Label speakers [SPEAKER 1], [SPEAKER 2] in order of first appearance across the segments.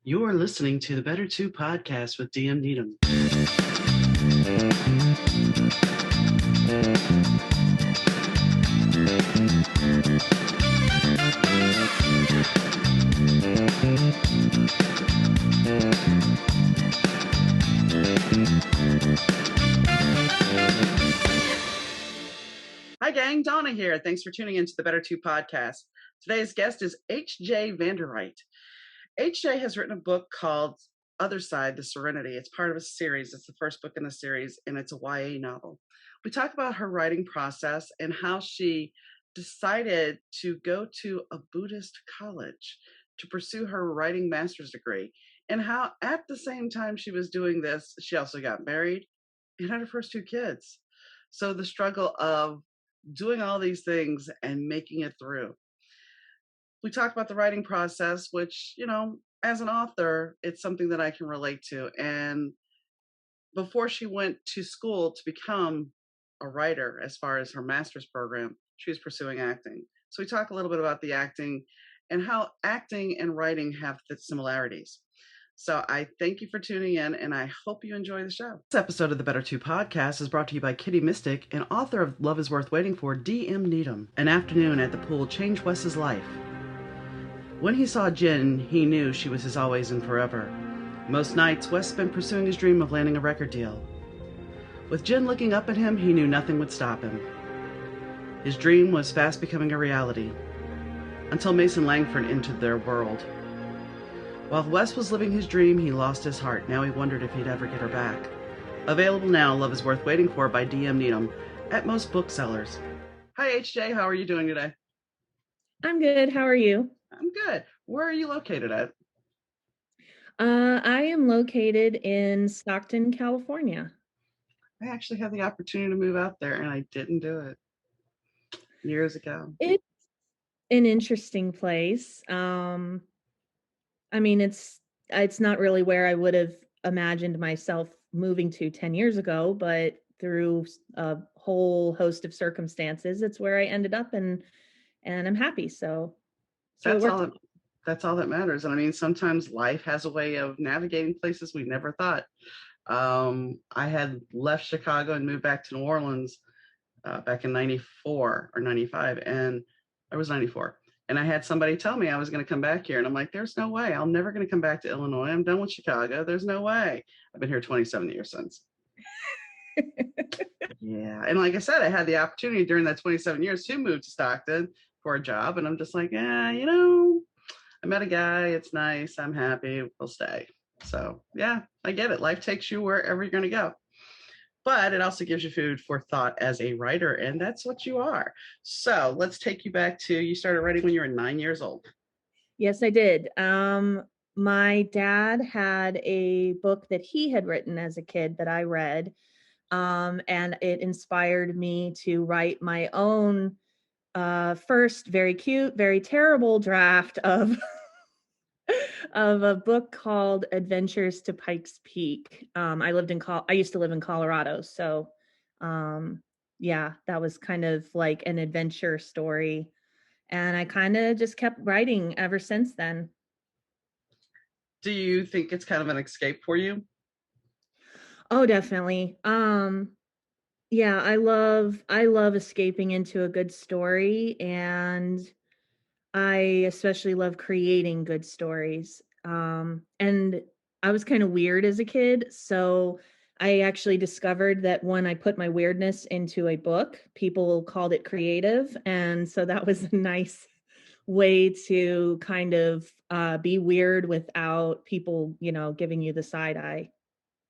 [SPEAKER 1] You are listening to the Better 2 podcast with DM Needham. Hi, gang. Donna here. Thanks for tuning into the Better 2 podcast. Today's guest is H.J. VandeRiet. H.J. has written a book called Otherside, the Serenity. It's part of a series. It's the first book in the series, and it's a YA novel. We talk about her writing process and how she decided to go to a Buddhist college to pursue her writing master's degree, and how at the same time she was doing this, she also got married and had her first 2 kids. So the struggle of doing all these things and making it through. We talk about the writing process, which, as an author, it's something that I can relate to. And before she went to school to become a writer, as far as her master's program, she was pursuing acting. So we talk a little bit about the acting and how acting and writing have the similarities. So I thank you for tuning in, and I hope you enjoy the show. This episode of the Better 2 podcast is brought to you by Kitty Mystic and author of Love is Worth Waiting For, D.M. Needham. An afternoon at the pool changed Wes's life. When he saw Jen, he knew she was his always and forever. Most nights, Wes spent pursuing his dream of landing a record deal. With Jen looking up at him, he knew nothing would stop him. His dream was fast becoming a reality, until Mason Langford entered their world. While Wes was living his dream, he lost his heart. Now he wondered if he'd ever get her back. Available now, Love is Worth Waiting For by D.M. Needham at most booksellers. Hi, H.J. How are you doing today?
[SPEAKER 2] I'm good. How are you?
[SPEAKER 1] I'm good. Where are you located at?
[SPEAKER 2] I am located in Stockton, California.
[SPEAKER 1] I actually had the opportunity to move out there, and I didn't do it years ago.
[SPEAKER 2] It's an interesting place. It's not really where I would have imagined myself moving to 10 years ago, but through a whole host of circumstances, it's where I ended up, and I'm happy. So
[SPEAKER 1] That's all that matters. And I mean, sometimes life has a way of navigating places we never thought. I had left Chicago and moved back to New Orleans back in 94 or 95, and I was 94. And I had somebody tell me I was going to come back here. And I'm like, there's no way. I'm never going to come back to Illinois. I'm done with Chicago. There's no way. I've been here 27 years since. Yeah. And like I said, I had the opportunity during that 27 years to move to Stockton for a job. And I'm just like, I met a guy. It's nice. I'm happy. We'll stay. So yeah, I get it. Life takes you wherever you're going to go. But it also gives you food for thought as a writer, and that's what you are. So let's take you back to, you started writing when you were 9 years old.
[SPEAKER 2] Yes, I did. My dad had a book that he had written as a kid that I read, and it inspired me to write my own first very cute, very terrible draft of of a book called Adventures to Pikes Peak. I used to live in Colorado, so that was kind of like an adventure story, and I kind of just kept writing ever since then.
[SPEAKER 1] Do you think it's kind of an escape for you?
[SPEAKER 2] Oh, definitely. I love escaping into a good story, and I especially love creating good stories. And I was kind of weird as a kid, so I actually discovered that when I put my weirdness into a book, people called it creative, and so that was a nice way to kind of be weird without people, giving you the side eye.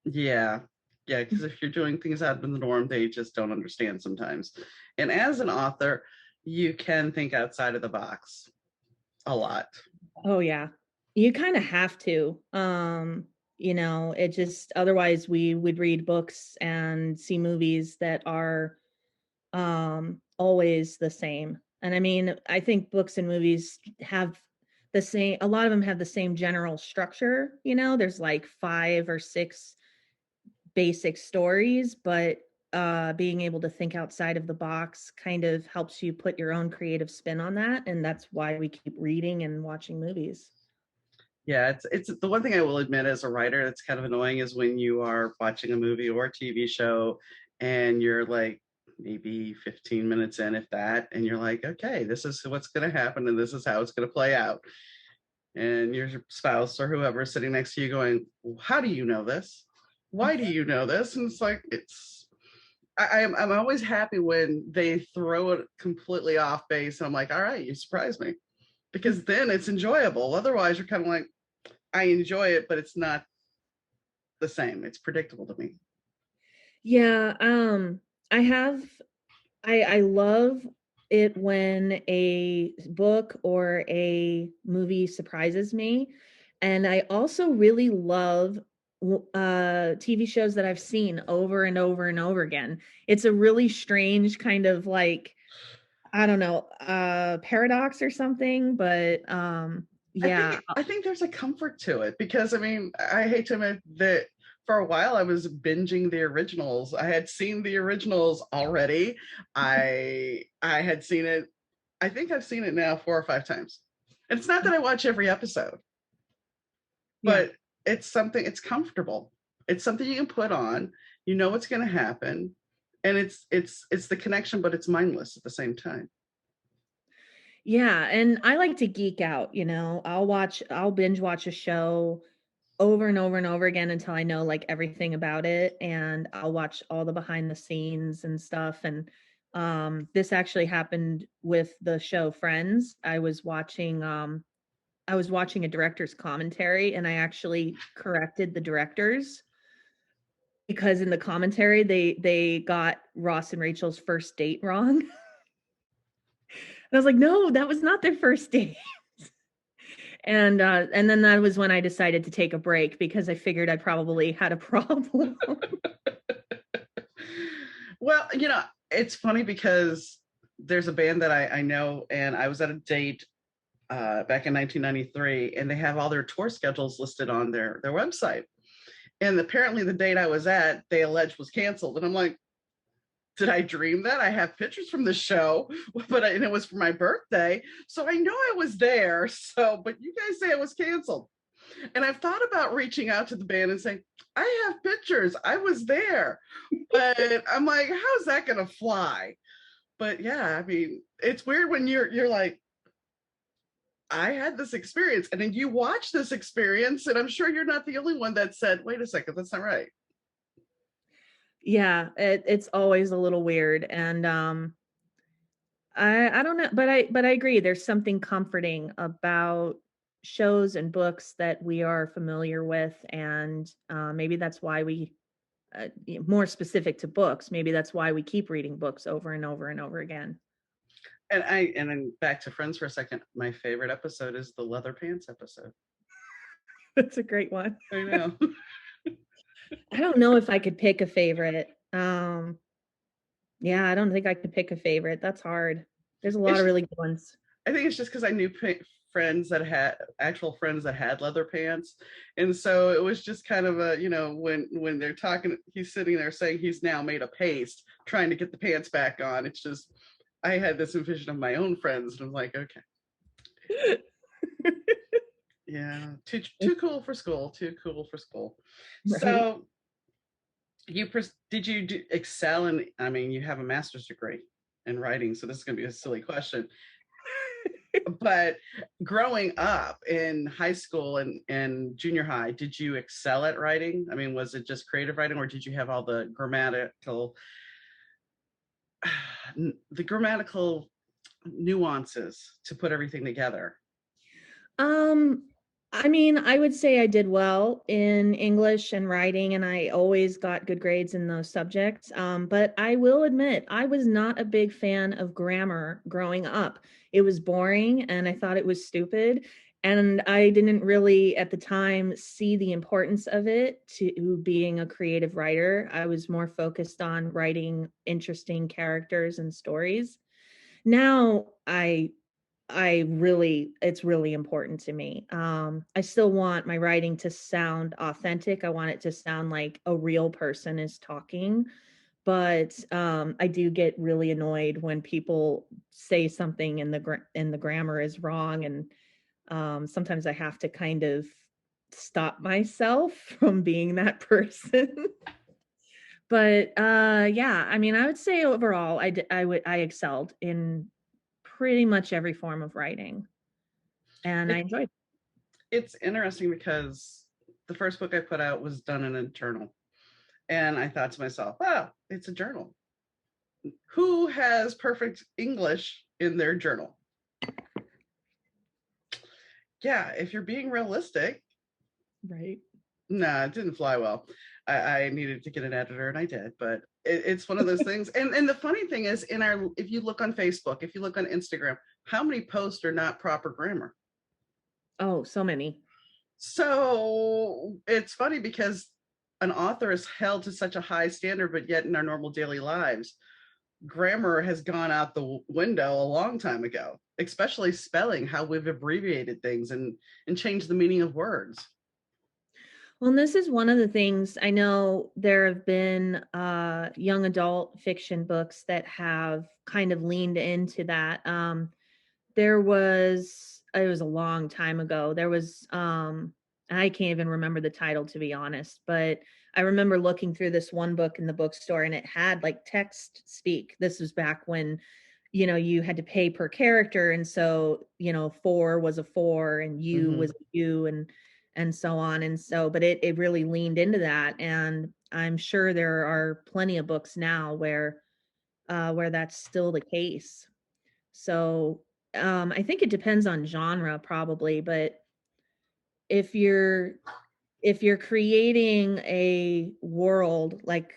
[SPEAKER 1] Yeah, because if you're doing things out of the norm, they just don't understand sometimes. And as an author, you can think outside of the box a lot.
[SPEAKER 2] Oh yeah, you kind of have to. It just, otherwise we would read books and see movies that are always the same. And I mean, I think books and movies have the same, a lot of them have the same general structure. There's like 5 or 6 basic stories, but being able to think outside of the box kind of helps you put your own creative spin on that. And that's why we keep reading and watching movies.
[SPEAKER 1] Yeah, it's the one thing I will admit as a writer that's kind of annoying is when you are watching a movie or a TV show and you're like maybe 15 minutes in, if that, and you're like, okay, this is what's going to happen and this is how it's going to play out. And your spouse or whoever is sitting next to you going, "Well, how do you know this? Why do you know this?" And it's like, I'm always happy when they throw it completely off base. And I'm like, all right, you surprised me, because then it's enjoyable. Otherwise, you're kind of like, I enjoy it, but it's not the same. It's predictable to me.
[SPEAKER 2] Yeah, I have I love it when a book or a movie surprises me. And I also really love TV shows that I've seen over and over and over again. It's a really strange kind of like, I don't know, paradox or something, but
[SPEAKER 1] I
[SPEAKER 2] yeah.
[SPEAKER 1] think I think there's a comfort to it because I mean, I hate to admit that for a while I was binging the originals. I had seen the originals already. I had seen it. I think I've seen it now 4 or 5 times. And it's not that I watch every episode,
[SPEAKER 2] Yeah.
[SPEAKER 1] but it's comfortable. It's something you can put on. You know what's going to happen, and it's the connection, but it's mindless at the same time.
[SPEAKER 2] Yeah, and I like to geek out, I'll binge watch a show over and over and over again until I know like everything about it, and I'll watch all the behind the scenes and stuff. And this actually happened with the show Friends. I was watching a director's commentary, and I actually corrected the directors because in the commentary they got Ross and Rachel's first date wrong. And I was like, "No, that was not their first date." And then that was when I decided to take a break because I figured I probably had a problem.
[SPEAKER 1] Well, it's funny because there's a band that I know, and I was at a date back in 1993, and they have all their tour schedules listed on their website. And apparently, the date I was at, they alleged was canceled, and I'm like, did I dream that? I have pictures from the show, and it was for my birthday, so I know I was there. So, but you guys say it was canceled, and I've thought about reaching out to the band and saying, I have pictures, I was there, but I'm like, how's that going to fly? But yeah, I mean, it's weird when you're like, I had this experience, and then you watch this experience, and I'm sure you're not the only one that said, wait a second, that's not right.
[SPEAKER 2] Yeah, it's always a little weird. And I don't know, but I agree. There's something comforting about shows and books that we are familiar with, and maybe that's why more specific to books, maybe that's why we keep reading books over and over and over again.
[SPEAKER 1] And then back to Friends for a second. My favorite episode is the leather pants episode.
[SPEAKER 2] That's a great one.
[SPEAKER 1] I know.
[SPEAKER 2] I don't know if I could pick a favorite. Yeah, I don't think I could pick a favorite. That's hard. There's a lot of
[SPEAKER 1] It's
[SPEAKER 2] really good ones.
[SPEAKER 1] I think it's just because I knew friends that had actual friends that had leather pants, and so it was just kind of a when they're talking, he's sitting there saying he's now made a paste trying to get the pants back on. It's just I had this vision of my own friends, and I'm like, okay, yeah, too cool for school, too cool for school.
[SPEAKER 2] Right.
[SPEAKER 1] So did you excel in? I mean, you have a master's degree in writing, so this is going to be a silly question. But growing up in high school and junior high, did you excel at writing? I mean, was it just creative writing, or did you have all the grammatical nuances to put everything together?
[SPEAKER 2] Um, I mean, I would say I did well in English and writing, and I always got good grades in those subjects. But I will admit, I was not a big fan of grammar growing up. It was boring, and I thought it was stupid. And I didn't really, at the time, see the importance of it to being a creative writer. I was more focused on writing interesting characters and stories. Now it's really important to me. I still want my writing to sound authentic. I want it to sound like a real person is talking. But I do get really annoyed when people say something and the grammar is wrong. And Sometimes I have to kind of stop myself from being that person. But yeah, I mean, I would say overall, I excelled in pretty much every form of writing, and I
[SPEAKER 1] It,
[SPEAKER 2] enjoyed.
[SPEAKER 1] it's interesting because the first book I put out was done in a journal. And I thought to myself, wow, it's a journal. Who has perfect English in their journal? Yeah, if you're being realistic,
[SPEAKER 2] Right.
[SPEAKER 1] nah, it didn't fly well. I needed to get an editor and I did, but it's one of those things. And the funny thing is, if you look on Facebook, if you look on Instagram, how many posts are not proper grammar?
[SPEAKER 2] Oh, so many.
[SPEAKER 1] So it's funny because an author is held to such a high standard, but yet in our normal daily lives, grammar has gone out the window a long time ago, especially spelling, how we've abbreviated things and changed the meaning of words.
[SPEAKER 2] Well, and this is one of the things I know there have been young adult fiction books that have kind of leaned into that. There was it was a long time ago. There was I can't even remember the title to be honest, but I remember looking through this one book in the bookstore and it had like text speak. This was back when you had to pay per character, and so, four was a four and you
[SPEAKER 1] Mm-hmm.
[SPEAKER 2] was a you, and so on. And so, but it really leaned into that. And I'm sure there are plenty of books now where that's still the case. So I think it depends on genre probably, but if you're if you're creating a world, like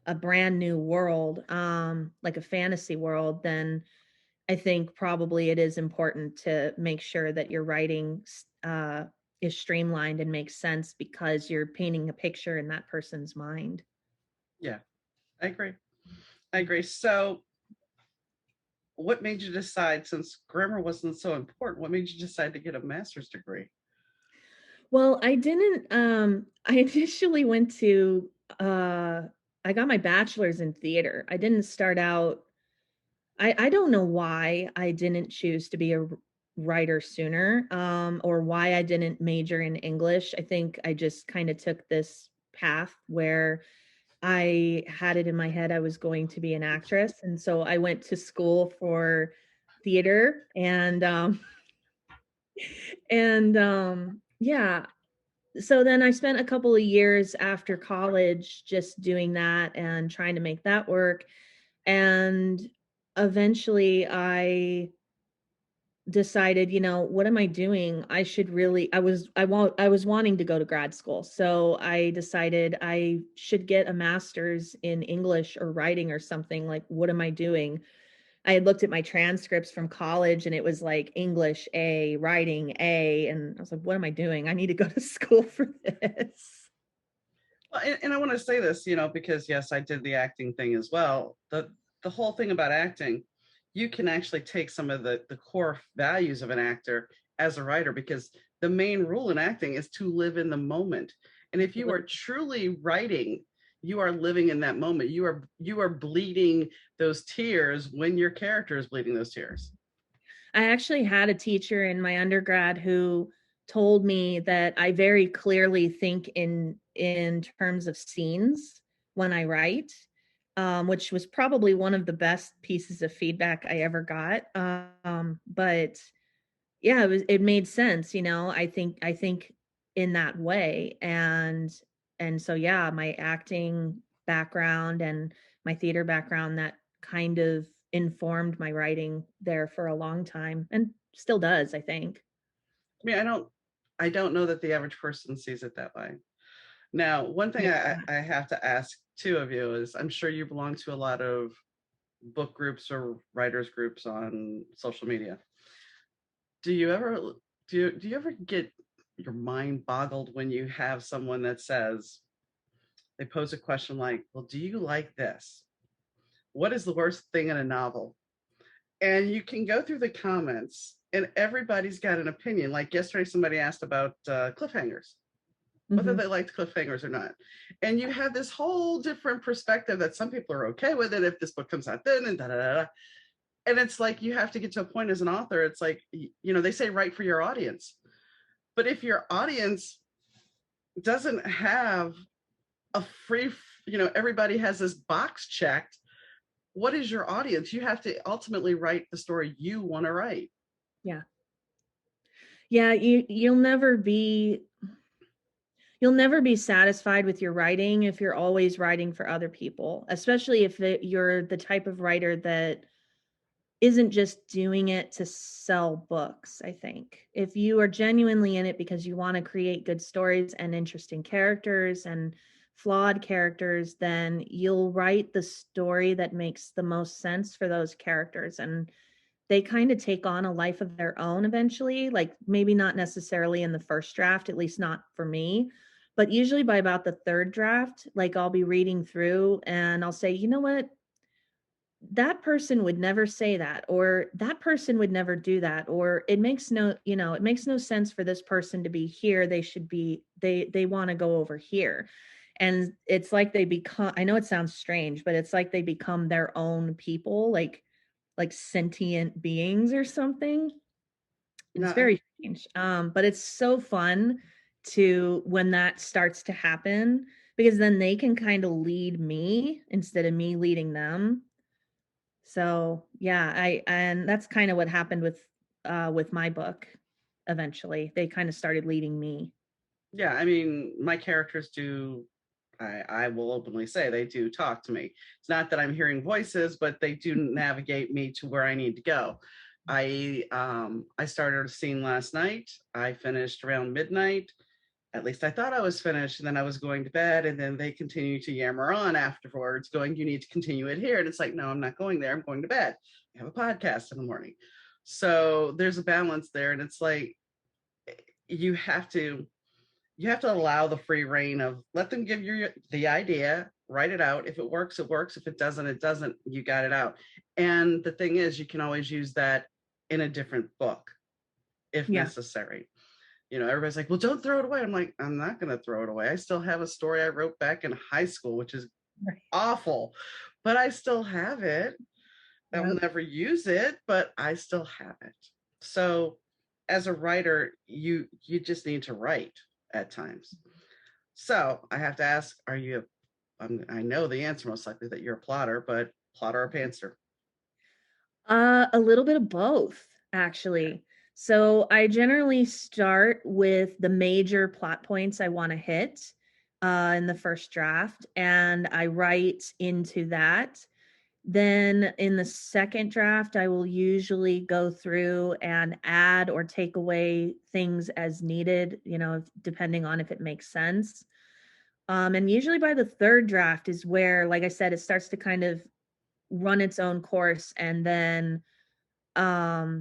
[SPEAKER 2] a brand new world, like a fantasy world, then I think probably it is important to make sure that your writing is streamlined and makes sense because you're painting a picture in that person's mind.
[SPEAKER 1] Yeah, I agree. I agree. So, what made you decide, since grammar wasn't so important, what made you decide to get a master's degree?
[SPEAKER 2] Well, I didn't I initially went to uh I got my bachelor's in theater. I didn't start out I don't know why I didn't choose to be a writer sooner, or why I didn't major in English. I think I just kind of took this path where I had it in my head I was going to be an actress, and so I went to school for theater, and yeah, so then I spent a couple of years after college just doing that and trying to make that work. And eventually I decided, what am I doing? I should really I was wanting to go to grad school. So I decided I should get a master's in English or writing or something. Like, what am I doing? I had looked at my transcripts from college and it was like English A, writing A, and I was like, what am I doing? I need to go to school for this.
[SPEAKER 1] Well, and I want to say this, because yes, I did the acting thing as well. The whole thing about acting, you can actually take some of the core values of an actor as a writer, because the main rule in acting is to live in the moment. And if you are truly writing, you are living in that moment. You are bleeding those tears when your character is bleeding those tears.
[SPEAKER 2] I actually had a teacher in my undergrad who told me that I very clearly think in terms of scenes when I write, which was probably one of the best pieces of feedback I ever got. But yeah, it made sense, I think in that way. And so yeah, my acting background and my theater background, that kind of informed my writing there for a long time and still does, I think.
[SPEAKER 1] I mean, I don't know that the average person sees it that way. Now, one thing
[SPEAKER 2] Yeah.
[SPEAKER 1] I have to ask two of you is, I'm sure you belong to a lot of book groups or writers groups on social media. Do you ever do you ever get your mind boggled when you have someone that says, they pose a question like, "Well, do you like this? What is the worst thing in a novel?" And you can go through the comments and everybody's got an opinion. Like yesterday, somebody asked about cliffhangers, whether
[SPEAKER 2] Hmm.
[SPEAKER 1] they liked cliffhangers or not. And you have this whole different perspective that some people are okay with it if this book comes out then and da da da. And it's like you have to get to a point as an author. It's like, they say write for your audience. But if your audience doesn't have a free, everybody has this box checked, what is your audience? You have to ultimately write the story you want to write.
[SPEAKER 2] Yeah. Yeah, you'll never be satisfied with your writing if you're always writing for other people, especially if you're the type of writer that isn't just doing it to sell books. I think if you are genuinely in it because you want to create good stories and interesting characters and flawed characters, then you'll write the story that makes the most sense for those characters, and they kind of take on a life of their own eventually. Like, maybe not necessarily in the first draft, at least not for me, but usually by about the third draft, like, I'll be reading through and I'll say, you know what, that person would never say that, or that person would never do that, or it makes no sense for this person to be here. They should be, they want to go over here. And it's like they become, I know it sounds strange, but it's like they become their own people, like sentient beings or something. It's
[SPEAKER 1] No,
[SPEAKER 2] very strange. But it's so fun to when that starts to happen, because then they can kind of lead me instead of me leading them. So yeah, and that's kind of what happened with my book. Eventually, they kind of started leading me.
[SPEAKER 1] yeah, I mean, my characters do. I will openly say they do talk to me. It's not that I'm hearing voices, but they do navigate me to where I need to go. I started a scene last night. I finished around midnight. At least I thought I was finished, and then I was going to bed, and then they continue to yammer on afterwards, going, "You need to continue it here." And it's like, no, I'm not going there. I'm going to bed. I have a podcast in the morning. So there's a balance there, and it's like you have to allow the free reign of let them give you the idea, write it out. If it works, it works. If it doesn't, it doesn't. You got it out. And the thing is, you can always use that in a different book if
[SPEAKER 2] Yeah.
[SPEAKER 1] necessary. Everybody's like, well, don't throw it away. I'm like, I'm not going to throw it away. I still have a story I wrote back in high school, which is
[SPEAKER 2] Right.
[SPEAKER 1] awful, but I still have it. I'll
[SPEAKER 2] Yep.
[SPEAKER 1] never use it, but I still have it. So as a writer, you just need to write at times. So I have to ask, are you I know the answer most likely that you're a plotter, but plotter or pantser?
[SPEAKER 2] A little bit of both, actually. So I generally start with the major plot points I want to hit in the first draft, and I write into that. Then in the second draft, I will usually go through and add or take away things as needed, depending on if it makes sense. And usually by the third draft is where, like I said, it starts to kind of run its own course. And then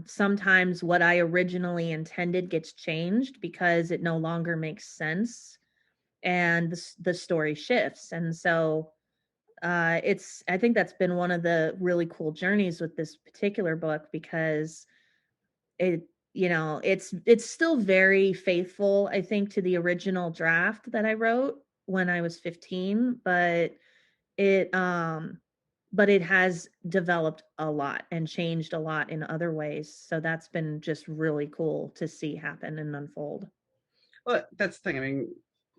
[SPEAKER 2] sometimes what I originally intended gets changed because it no longer makes sense, and the story shifts. And so I think that's been one of the really cool journeys with this particular book, because it it's still very faithful, I think, to the original draft that I wrote when I was 15, it um but it has developed a lot and changed a lot in other ways. So that's been just really cool to see happen and unfold.
[SPEAKER 1] Well, that's the thing. I mean,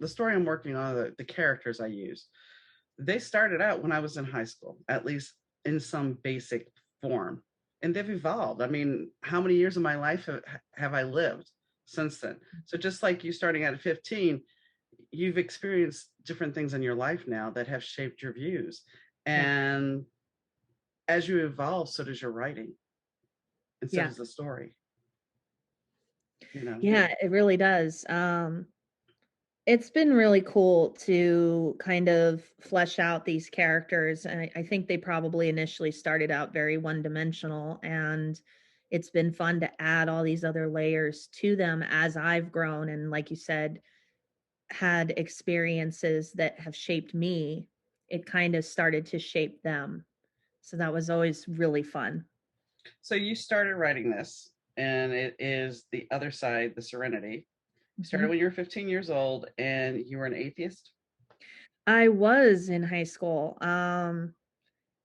[SPEAKER 1] the story I'm working on, the characters I use, they started out when I was in high school, at least in some basic form, and they've evolved. I mean, how many years of my life have I lived since then? So just like you starting out at 15, you've experienced different things in your life now that have shaped your views.
[SPEAKER 2] Yeah.
[SPEAKER 1] And as you evolve, so does your writing, and so
[SPEAKER 2] Yeah.
[SPEAKER 1] does the story. You know, you
[SPEAKER 2] Yeah, it really does. It's been really cool to kind of flesh out these characters. And I think they probably initially started out very one dimensional. And it's been fun to add all these other layers to them as I've grown. And like you said, had experiences that have shaped me. It kind of started to shape them. So that was always really fun.
[SPEAKER 1] so you started writing this, and it is the other side, the Serenity. You started
[SPEAKER 2] Mhm.
[SPEAKER 1] when you were 15 years old, and you were an atheist.
[SPEAKER 2] I was in high school.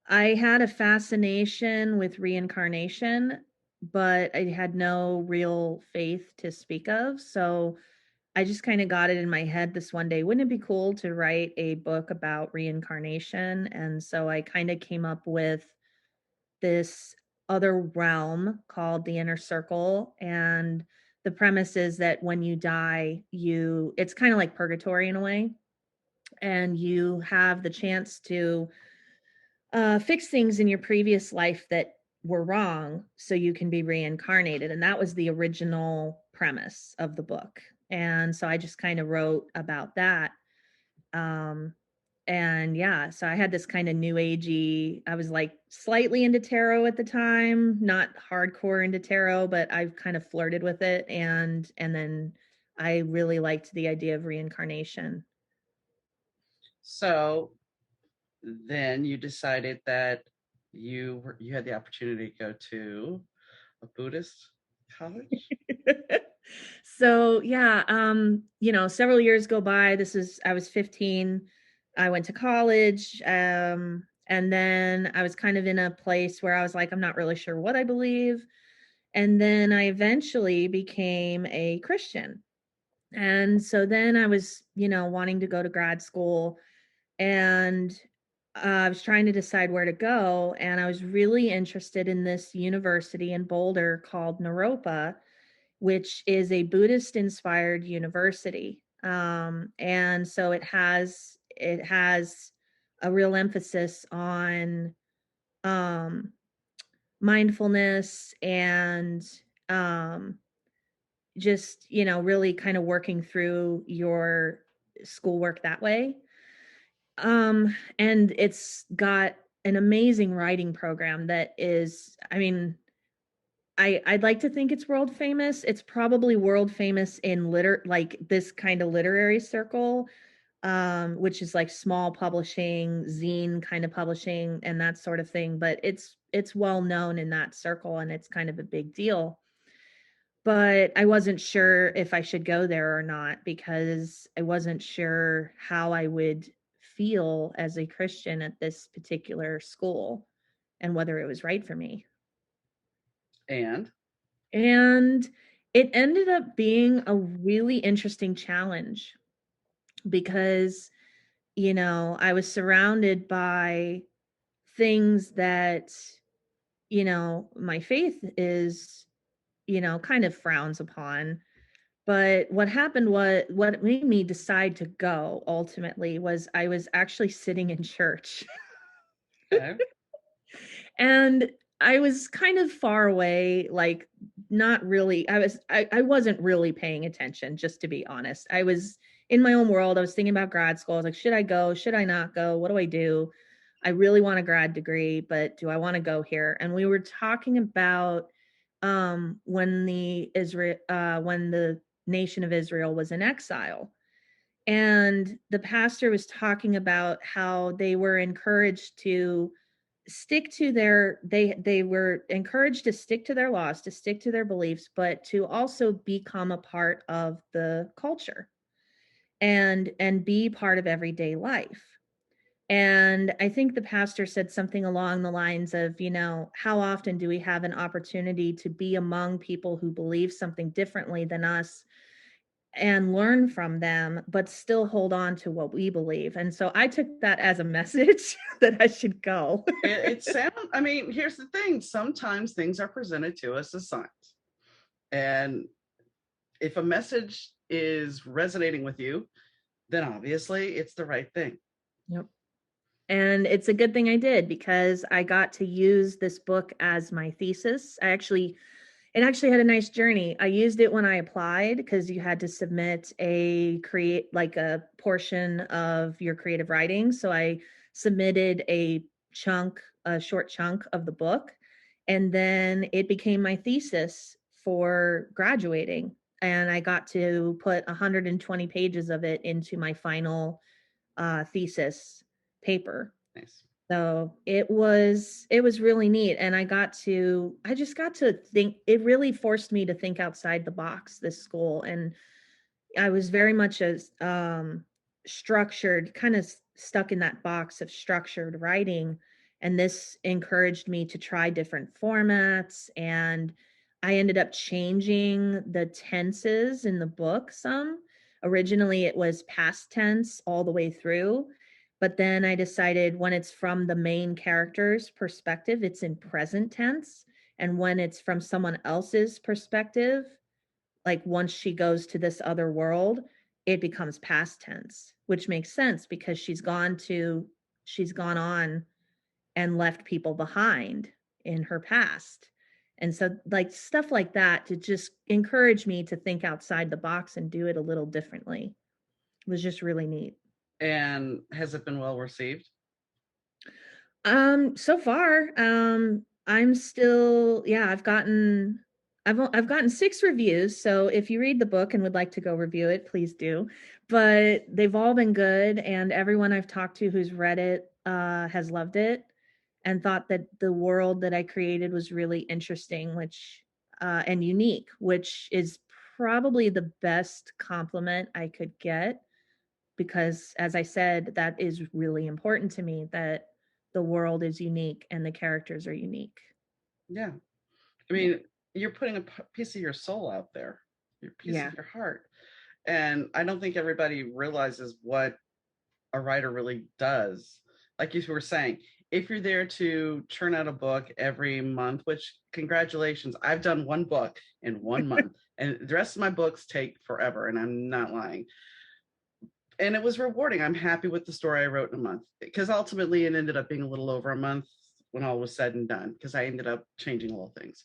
[SPEAKER 2] I had a fascination with reincarnation, but I had no real faith to speak of. So I just kind of got it in my head this one day. Wouldn't it be cool to write a book about reincarnation? And so I kind of came up with this other realm called the inner circle. And the premise is that when you die, it's kind of like purgatory in a way. And you have the chance to fix things in your previous life that were wrong so you can be reincarnated. And that was the original premise of the book. And so I just kind of wrote about that. Um, and yeah, so I had this kind of new agey, I was like slightly into tarot at the time, not hardcore into tarot, but I've kind of flirted with it. And then I really liked the idea of reincarnation.
[SPEAKER 1] So then you decided that you had the opportunity to go to a Buddhist college.
[SPEAKER 2] So yeah, several years go by. I was 15. I went to college. And then I was kind of in a place where I was like, I'm not really sure what I believe. And then I eventually became a Christian. And so then I was, wanting to go to grad school, and I was trying to decide where to go. And I was really interested in this university in Boulder called Naropa, which is a Buddhist inspired university. And so it has a real emphasis on um, mindfulness and um, just, really kind of working through your schoolwork that way. And it's got an amazing writing program that is, I mean, I'd like to think it's world famous. It's probably world famous in like this kind of literary circle, which is like small publishing, zine kind of publishing and that sort of thing. But it's well known in that circle, and it's kind of a big deal. But I wasn't sure if I should go there or not, because I wasn't sure how I would feel as a Christian at this particular school and whether it was right for me.
[SPEAKER 1] And
[SPEAKER 2] And it ended up being a really interesting challenge because, I was surrounded by things that, my faith is, kind of frowns upon. But what made me decide to go ultimately was I was actually sitting in church.
[SPEAKER 1] okay.
[SPEAKER 2] And I was kind of far away, like not really. I wasn't really paying attention, just to be honest. I was in my own world. I was thinking about grad school. I was like, should I go? Should I not go? What do I do? I really want a grad degree, but do I want to go here? And we were talking about when the nation of Israel was in exile. And the pastor was talking about how they were encouraged to stick to they were encouraged to stick to their laws, to stick to their beliefs, but to also become a part of the culture and be part of everyday life. And I think the pastor said something along the lines of, how often do we have an opportunity to be among people who believe something differently than us and learn from them, but still hold on to what we believe? And so I took that as a message that I should go.
[SPEAKER 1] It sounds, I mean, here's the thing. Sometimes things are presented to us as signs. And if a message is resonating with you, then obviously it's the right thing.
[SPEAKER 2] Yep. And it's a good thing I did, because I got to use this book as my thesis. It actually had a nice journey. I used it when I applied, because you had to submit a portion of your creative writing. So I submitted a short chunk of the book, and then it became my thesis for graduating. And I got to put 120 pages of it into my final thesis paper.
[SPEAKER 1] Nice.
[SPEAKER 2] So it was really neat. And I just got to think. It really forced me to think outside the box, this school. And I was very much as structured, kind of stuck in that box of structured writing. And this encouraged me to try different formats. And I ended up changing the tenses in the book some. Originally, it was past tense all the way through. But then I decided when it's from the main character's perspective, it's in present tense. And when it's from someone else's perspective, like once she goes to this other world, it becomes past tense, which makes sense because she's gone on and left people behind in her past. And so like stuff like that to just encourage me to think outside the box and do it a little differently was just really neat.
[SPEAKER 1] And has it been well received?
[SPEAKER 2] So far, I'm still, yeah, I've gotten 6 reviews. So if you read the book and would like to go review it, please do. But they've all been good, and everyone I've talked to who's read it has loved it and thought that the world that I created was really interesting, which and unique, which is probably the best compliment I could get because as I said, that is really important to me that the world is unique and the characters are unique.
[SPEAKER 1] Yeah. I
[SPEAKER 2] Yeah.
[SPEAKER 1] mean, you're putting a piece of your soul out there, your piece of
[SPEAKER 2] Yeah.
[SPEAKER 1] your heart. And I don't think everybody realizes what a writer really does. Like you were saying, if you're there to churn out a book every month, which congratulations, I've done one book in 1 month, and the rest of my books take forever, and I'm not lying. And it was rewarding. I'm happy with the story I wrote in a month because ultimately it ended up being a little over a month when all was said and done because I ended up changing little things.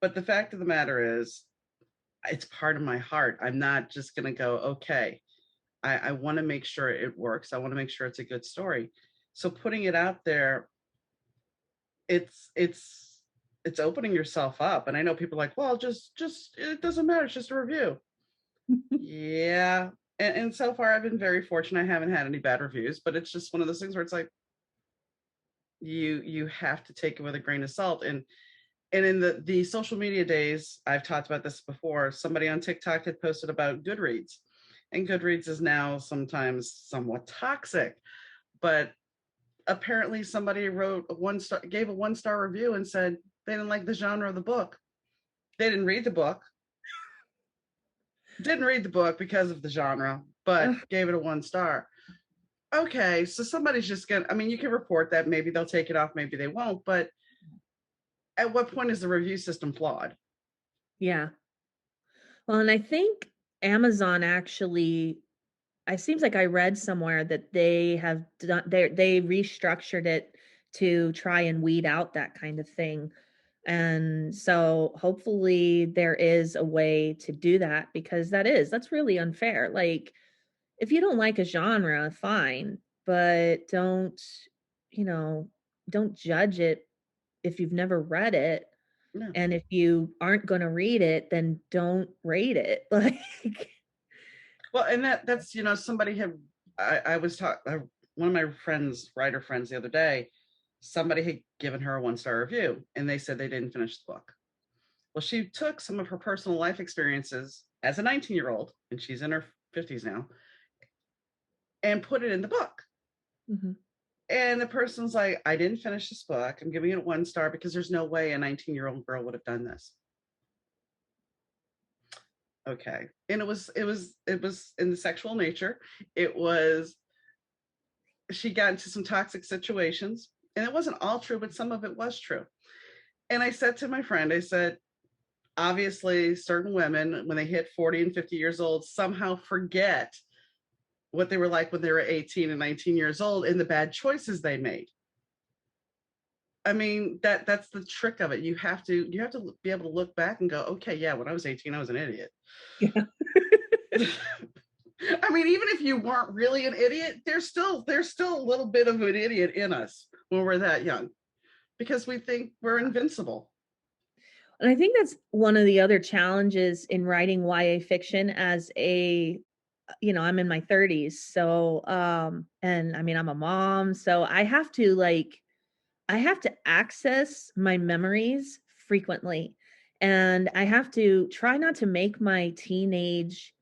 [SPEAKER 1] But the fact of the matter is, it's part of my heart. I'm not just going to go, okay, I want to make sure it works. I want to make sure it's a good story. So putting it out there, it's it's it's opening yourself up. And I know people are like, well, just it doesn't matter. It's just a review. Yeah. And so far I've been very fortunate. I haven't had any bad reviews, but it's just one of those things where it's like you have to take it with a grain of salt. And in the social media days, I've talked about this before. Somebody on TikTok had posted about Goodreads, and Goodreads is now sometimes somewhat toxic. But apparently, somebody wrote a 1 star, gave a 1 star review, and said they didn't like the genre of the book. They didn't read the book. Didn't read the book because of the genre, but gave it a 1 star. Okay, so somebody's just gonna. I mean, you can report that. Maybe they'll take it off. Maybe they won't. But at what point is the review system flawed?
[SPEAKER 2] Yeah. Well, and I think Amazon actually, it seems like I read somewhere that they have done, they restructured it to try and weed out that kind of thing. And so hopefully there is a way to do that because that's really unfair. Like if you don't like a genre, fine, but you know, don't judge it if you've never read it.
[SPEAKER 1] No.
[SPEAKER 2] And if you aren't going to read it, then don't rate it. Like,
[SPEAKER 1] Well, and that's somebody had I was talking one of my friends, writer friends, the other day. Somebody had given her a 1 star review, and they said they didn't finish the book. Well, she took some of her personal life experiences as a 19-year-old, and she's in her 50s now, and put it in the book.
[SPEAKER 2] mhm.
[SPEAKER 1] And the person's like, I didn't finish this book. I'm giving it 1 star because there's no way a 19-year-old girl would have done this. Okay. And it was in the sexual nature. It was she got into some toxic situations, and it wasn't all true, but some of it was true. And I said to my friend, I said, obviously certain women when they hit 40 and 50 years old somehow forget what they were like when they were 18 and 19 years old and the bad choices they made. I mean, that's the trick of it. You have to be able to look back and go, okay, yeah, when I was 18, I was an idiot.
[SPEAKER 2] Yeah.
[SPEAKER 1] I mean, even if you weren't really an idiot, there's still a little bit of an idiot in us when we're that young because we think we're invincible.
[SPEAKER 2] And I think that's one of the other challenges in writing YA fiction as I'm in my 30s. So, and I mean, I'm a mom, so I have to access my memories frequently. And I have to try not to make my teenage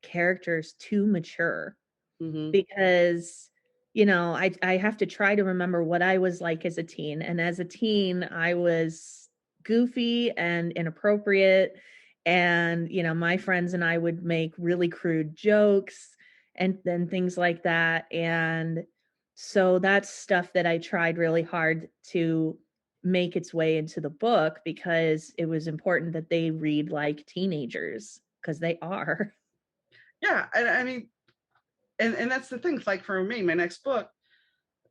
[SPEAKER 2] characters too mature
[SPEAKER 1] Hmm.
[SPEAKER 2] because I have to try to remember what I was like as a teen. And as a teen, I was goofy and inappropriate. And, my friends and I would make really crude jokes and then things like that. And so that's stuff that I tried really hard to make its way into the book because it was important that they read like teenagers because they are.
[SPEAKER 1] Yeah, and I mean, and that's the thing. Like for me, my next book,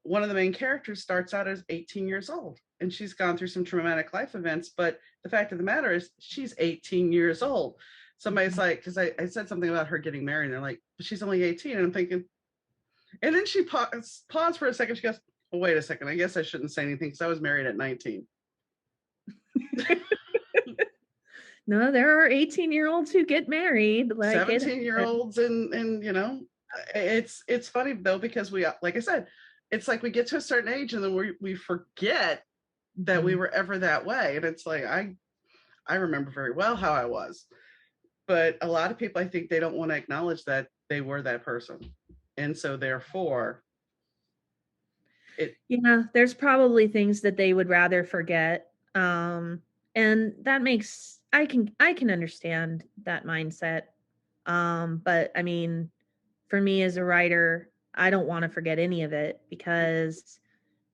[SPEAKER 1] one of the main characters starts out as 18 years old, and she's gone through some traumatic life events. But the fact of the matter is, she's 18 years old. Somebody's like, because I said something about her getting married, and they're like, but she's only 18. And I'm thinking, and then she paused for a second. She goes, well, wait a second. I guess I shouldn't say anything because I was married at 19.
[SPEAKER 2] No, there are 18-year-olds who get married. Like
[SPEAKER 1] 17-year-olds, and it's funny though, because we, like I said, it's like we get to a certain age and then we forget that we were ever that way. And it's like I remember very well how I was. But a lot of people, I think they don't want to acknowledge that they were that person. And so therefore it
[SPEAKER 2] Yeah, there's probably things that they would rather forget. And that makes I can understand that mindset. But I mean, for me as a writer, I don't want to forget any of it because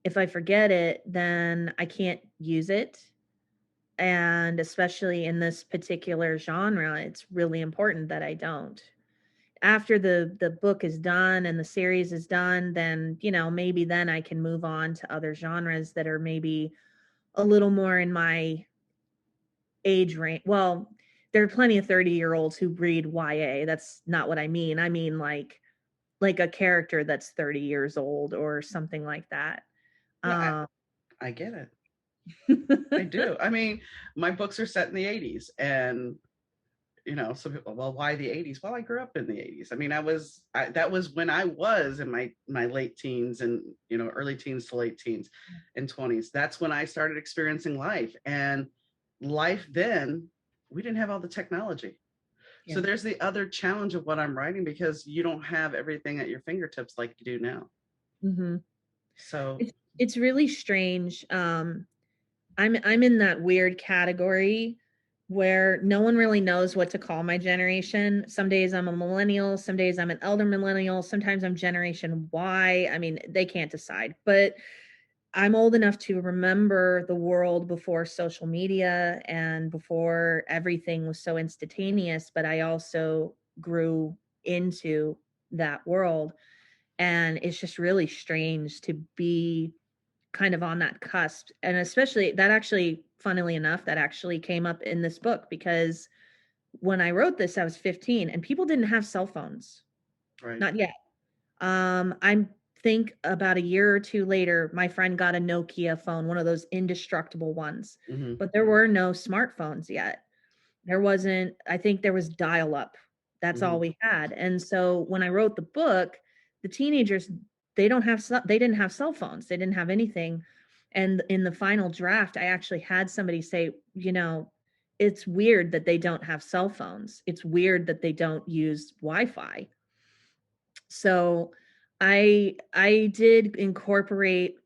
[SPEAKER 2] if I forget it, then I can't use it. And especially in this particular genre, it's really important that I don't. After the book is done and the series is done, then, maybe then I can move on to other genres that are maybe a little more in my age range. Well, there are plenty of 30-year-olds who read YA. That's not what I mean. I mean like a character that's 30 years old or something like that.
[SPEAKER 1] no,
[SPEAKER 2] Um
[SPEAKER 1] I get it. I do. I mean, my books are set in the 80s, and some people, well, why the 80s? Well, I grew up in the 80s. I mean, that was when I was in my late teens, and early teens to late teens and 20s. That's when I started experiencing life. And life then, we didn't have all the technology. So
[SPEAKER 2] yeah.
[SPEAKER 1] there's the other challenge of what I'm writing, because you don't have everything at your fingertips like you do now.
[SPEAKER 2] hmm
[SPEAKER 1] So
[SPEAKER 2] it's really strange. I'm in that weird category where no one really knows what to call my generation. Some days I'm a millennial, some days I'm an elder millennial, sometimes I'm generation Y. I mean, they can't decide. But I'm old enough to remember the world before social media and before everything was so instantaneous, but I also grew into that world. And it's just really strange to be kind of on that cusp. And especially that actually, funnily enough, that actually came up in this book because when I wrote this, I was 15 and people didn't have cell phones.
[SPEAKER 1] right.
[SPEAKER 2] Not yet. I think about a year or two later, my friend got a Nokia phone, one of those indestructible ones,
[SPEAKER 1] Hmm.
[SPEAKER 2] but there were no smartphones yet. There wasn't, I think there was dial up. That's all
[SPEAKER 1] Hmm.
[SPEAKER 2] we had. And so when I wrote the book, the teenagers, they didn't have cell phones. They didn't have anything. And in the final draft, I actually had somebody say, it's weird that they don't have cell phones. It's weird that they don't use Wi-Fi. So I did incorporate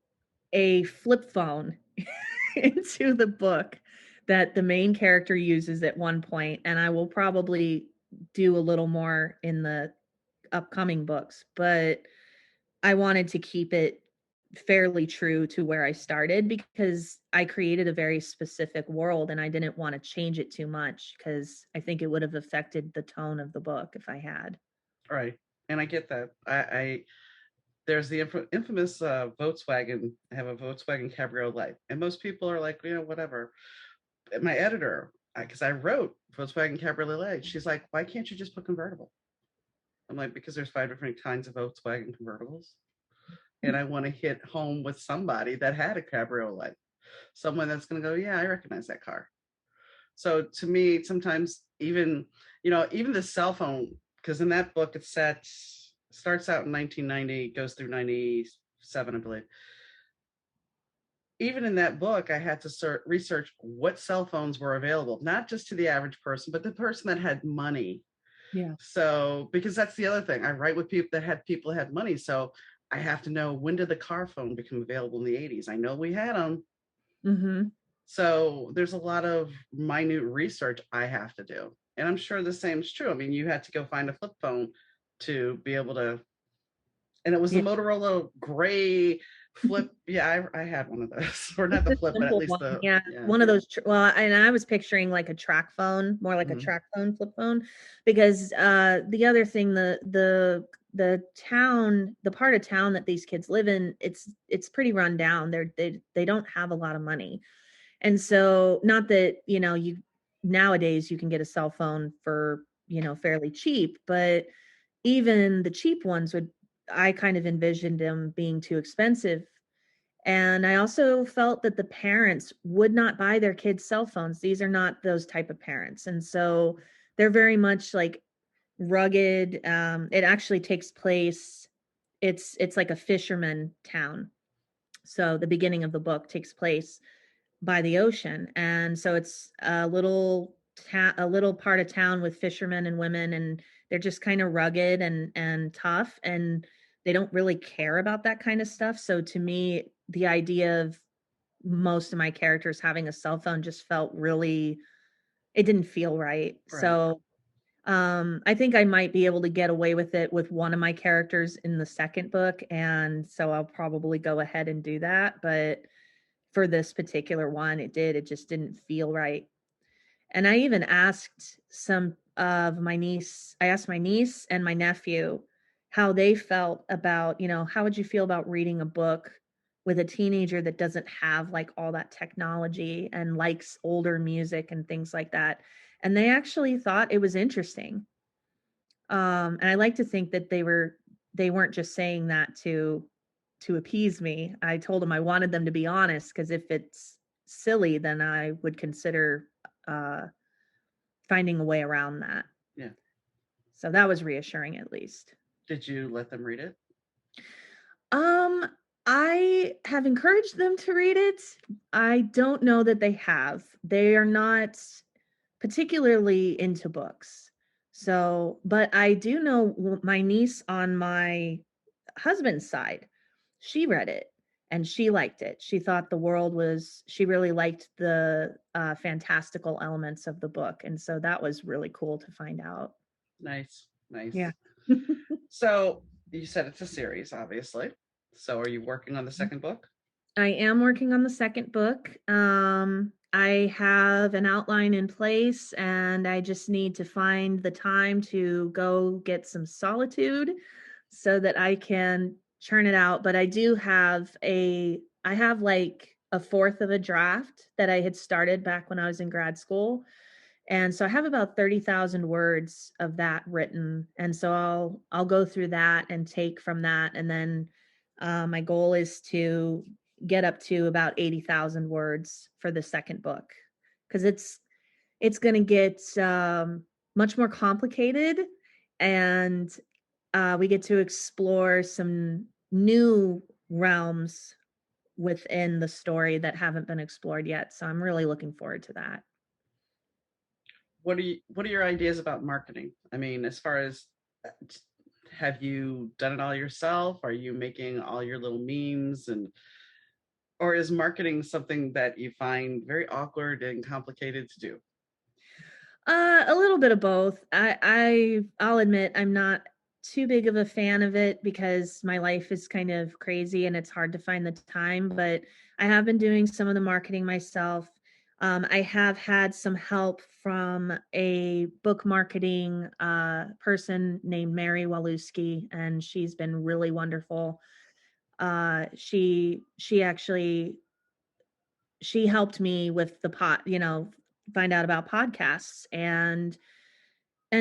[SPEAKER 2] a flip phone into the book that the main character uses at one point, and I will probably do a little more in the upcoming books, but I wanted to keep it fairly true to where I started because I created a very specific world and I didn't want to change it too much because I think it would have affected the tone of the book if I had.
[SPEAKER 1] Right. And I get that. I there's the infamous Volkswagen. I have a Volkswagen Cabriolet, and most people are like, whatever. My editor, because I wrote Volkswagen Cabriolet, she's like, why can't you just put convertible? I'm like, because there's 5 different kinds of Volkswagen convertibles, and I want to hit home with somebody that had a Cabriolet, someone that's going to go, yeah, I recognize that car. So to me, sometimes even the cell phone, because in that book it's set starts out in 1990, goes through 97, I believe. Even in that book, I had to research what cell phones were available, not just to the average person, but the person that had money.
[SPEAKER 2] Yeah.
[SPEAKER 1] So, because that's the other thing, I write with people that had money. So I have to know, when did the car phone become available in the 80s? I know we had them.
[SPEAKER 2] Mm-hmm.
[SPEAKER 1] So there's a lot of minute research I have to do. And I'm sure the same is true. I mean, you had to go find a flip phone to be able to, and it was the
[SPEAKER 2] Yeah.
[SPEAKER 1] Motorola gray flip. Yeah, I had one of those, or not
[SPEAKER 2] Just
[SPEAKER 1] the
[SPEAKER 2] a
[SPEAKER 1] flip, but at
[SPEAKER 2] simple
[SPEAKER 1] least
[SPEAKER 2] one.
[SPEAKER 1] the,
[SPEAKER 2] Yeah.
[SPEAKER 1] yeah.
[SPEAKER 2] One of those, well, and I was picturing like a track phone, more like a
[SPEAKER 1] Mhm.
[SPEAKER 2] track phone, flip phone, because the other thing, the town, the part of town that these kids live in, it's pretty run down. They don't have a lot of money. And so, not that, you nowadays you can get a cell phone for, fairly cheap, but even the cheap ones would, I kind of envisioned them being too expensive. And I also felt that the parents would not buy their kids cell phones. These are not those type of parents. And so they're very much like rugged. It actually takes place, it's like a fisherman town. So the beginning of the book takes place by the ocean, and so it's a little part of town with fishermen and women, and they're just kind of rugged and tough, and they don't really care about that kind of stuff. So to me, the idea of most of my characters having a cell phone just felt really, it didn't feel right.
[SPEAKER 1] Right.
[SPEAKER 2] So I think I might be able to get away with it with one of my characters in the second book, and so I'll probably go ahead and do that. But for this particular one, it just didn't feel right. And I even asked I asked my niece and my nephew how they felt about, how would you feel about reading a book with a teenager that doesn't have like all that technology and likes older music and things like that. And they actually thought it was interesting. And I like to think that they weren't just saying that to appease me. I told them I wanted them to be honest, because if it's silly, then I would consider uh, finding a way around that.
[SPEAKER 1] Yeah.
[SPEAKER 2] So that was reassuring, at least.
[SPEAKER 1] Did you let them read it?
[SPEAKER 2] Um, I have encouraged them to read it. I don't know that they have. They are not particularly into books. So, but I do know my niece on my husband's side, she read it and she liked it. She thought she really liked the fantastical elements of the book. And so that was really cool to find out.
[SPEAKER 1] Nice.
[SPEAKER 2] Yeah.
[SPEAKER 1] Nice. So you said it's a series, obviously. So are you working on the second book?
[SPEAKER 2] I am working on the second book. I have an outline in place and I just need to find the time to go get some solitude so that I can churn it out. But I have like a fourth of a draft that I had started back when I was in grad school. And so I have about 30,000 words of that written. And so I'll go through that and take from that. And then my goal is to get up to about 80,000 words for the second book, because it's going to get much more complicated, and we get to explore some new realms within the story that haven't been explored yet. So I'm really looking forward to that.
[SPEAKER 1] What are your ideas about marketing? I mean, as far as, uh, have you done it all yourself? Are you making all your little memes, and or is marketing something that you find very awkward and complicated to do?
[SPEAKER 2] A little bit of both. I'll admit I'm not too big of a fan of it because my life is kind of crazy and it's hard to find the time, but I have been doing some of the marketing myself. I have had some help from a book marketing person named Mary Waluski, and she's been really wonderful. She actually she helped me with the find out about podcasts, and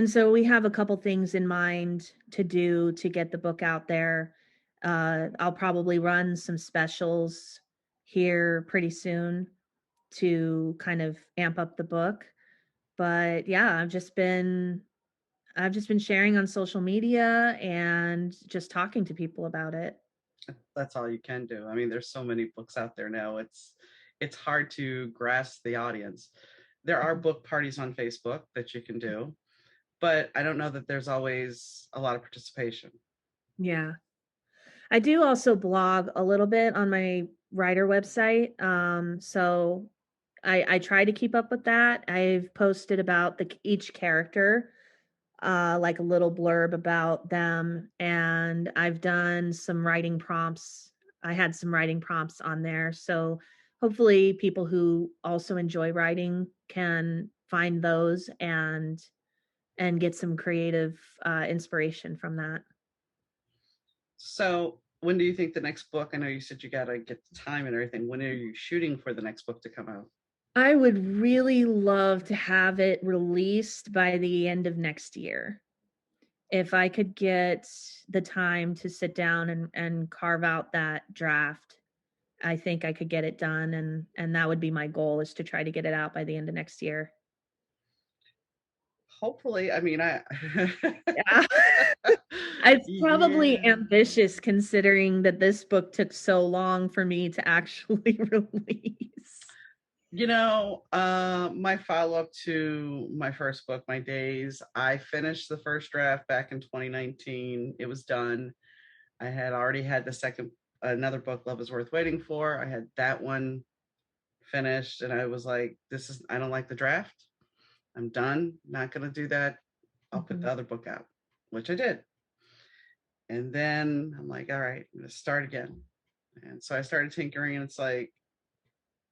[SPEAKER 2] so we have a couple things in mind to do to get the book out there. I'll probably run some specials here pretty soon to kind of amp up the book. But yeah, I've just been sharing on social media and just talking to people about it.
[SPEAKER 1] That's all you can do. I mean, there's so many books out there now. It's hard to grasp the audience. There are book parties on Facebook that you can do, but I don't know that there's always a lot of participation.
[SPEAKER 2] Yeah. I do also blog a little bit on my writer website. So I try to keep up with that. I've posted about each character, like a little blurb about them, and I've done some writing prompts. I had some writing prompts on there, so hopefully people who also enjoy writing can find those and get some creative inspiration from that.
[SPEAKER 1] So when do you think the next book? I know you said you got to get the time and everything. When are you shooting for the next book to come out?
[SPEAKER 2] I would really love to have it released by the end of next year. If I could get the time to sit down and carve out that draft, I think I could get it done, and that would be my goal, is to try to get it out by the end of next year.
[SPEAKER 1] Hopefully, I mean, I
[SPEAKER 2] Yeah. It's probably
[SPEAKER 1] yeah.
[SPEAKER 2] ambitious considering that this book took so long for me to actually release.
[SPEAKER 1] My follow-up to my first book, My Days, I finished the first draft back in 2019. It was done. I had already had the second, another book, Love is Worth Waiting For. I had that one finished, and I was like, I don't like the draft. I'm done. Not going to do that. I'll put the
[SPEAKER 2] Mhm.
[SPEAKER 1] other book out, which I did. And then I'm like, all right, I'm going to start again. And so I started tinkering, and it's like,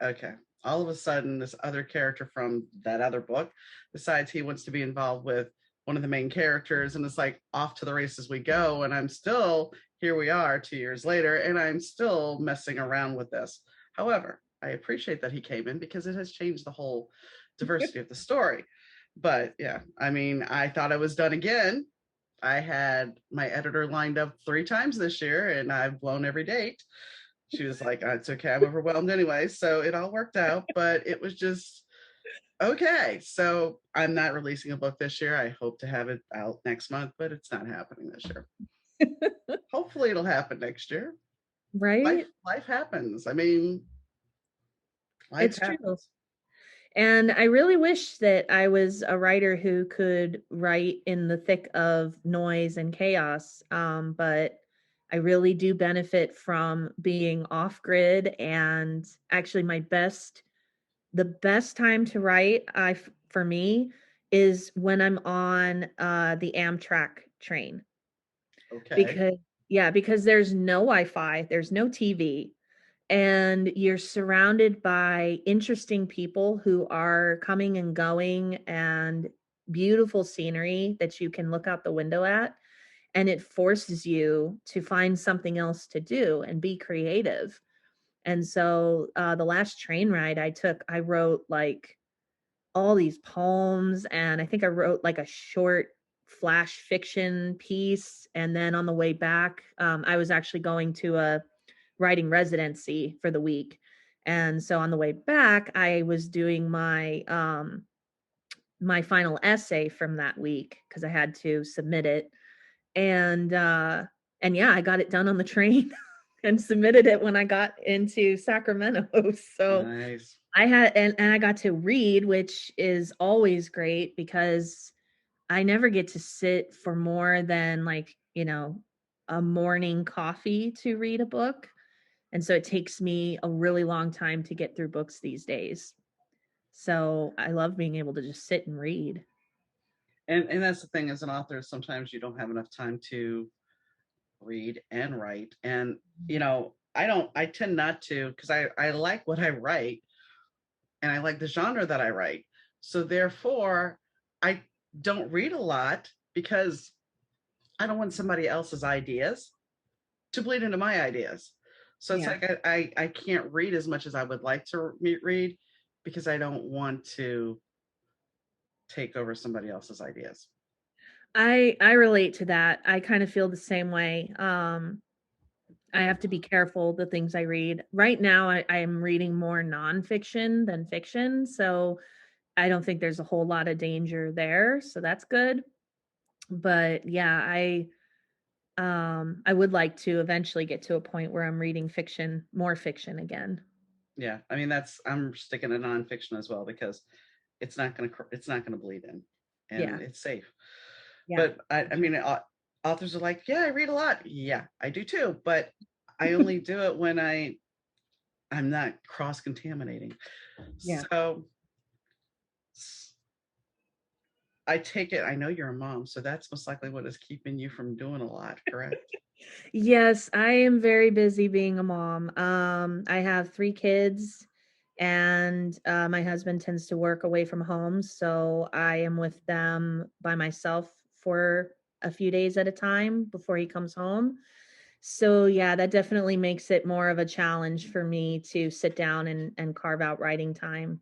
[SPEAKER 1] okay, all of a sudden, this other character from that other book decides he wants to be involved with one of the main characters. And it's like, off to the races we go. And I'm still, here we are 2 years later, and I'm still messing around with this. However, I appreciate that he came in because it has changed the whole diversity of the story. But yeah, I mean, I thought I was done again. I had my editor lined up 3 times this year, and I've blown every date. She was like, it's okay, I'm overwhelmed anyway. So it all worked out, but it was just okay. So I'm not releasing a book this year. I hope to have it out next month, but it's not happening this year. Hopefully it'll happen next year. Life
[SPEAKER 2] Right?
[SPEAKER 1] life happens. I mean, life
[SPEAKER 2] It's true.
[SPEAKER 1] happens.
[SPEAKER 2] And I really wish that I was a writer who could write in the thick of noise and chaos. But I really do benefit from being off grid. And actually, the best time to write, for me, is when I'm on the Amtrak train.
[SPEAKER 1] Okay.
[SPEAKER 2] Because, yeah, because there's no Wi-Fi, there's no TV, and you're surrounded by interesting people who are coming and going, and beautiful scenery that you can look out the window at, and it forces you to find something else to do and be creative. And so the last train ride I took, I wrote like all these poems, and I think I wrote like a short flash fiction piece. And then on the way back, I was actually going to a writing residency for the week. And so on the way back, I was doing my final essay from that week because I had to submit it. And and yeah, I got it done on the train and submitted it when I got into Sacramento. So
[SPEAKER 1] Nice.
[SPEAKER 2] I had, and I got to read, which is always great because I never get to sit for more than, like, a morning coffee to read a book. And so it takes me a really long time to get through books these days. So I love being able to just sit and read.
[SPEAKER 1] And that's the thing, as an author, sometimes you don't have enough time to read and write. And I tend not to, because I like what I write, and I like the genre that I write. So therefore, I don't read a lot because I don't want somebody else's ideas to bleed into my ideas. So it's
[SPEAKER 2] Yeah.
[SPEAKER 1] like I can't read as much as I would like to read because I don't want to take over somebody else's ideas.
[SPEAKER 2] I relate to that. I kind of feel the same way. I have to be careful the things I read. Right now, I am reading more nonfiction than fiction, so I don't think there's a whole lot of danger there. So that's good. But yeah, I would like to eventually get to a point where I'm reading fiction, more fiction again.
[SPEAKER 1] Yeah, I mean I'm sticking to nonfiction as well because it's not gonna bleed in, and
[SPEAKER 2] Yeah.
[SPEAKER 1] it's safe.
[SPEAKER 2] Yeah.
[SPEAKER 1] But I
[SPEAKER 2] Sure.
[SPEAKER 1] mean, authors are like, yeah, I read a lot. Yeah, I do too, but I only do it when I'm not cross contaminating.
[SPEAKER 2] Yeah.
[SPEAKER 1] So I take it, I know you're a mom, so that's most likely what is keeping you from doing a lot, correct?
[SPEAKER 2] Yes, I am very busy being a mom. I have 3 kids, and, my husband tends to work away from home, so I am with them by myself for a few days at a time before he comes home. So, yeah, that definitely makes it more of a challenge for me to sit down and carve out writing time,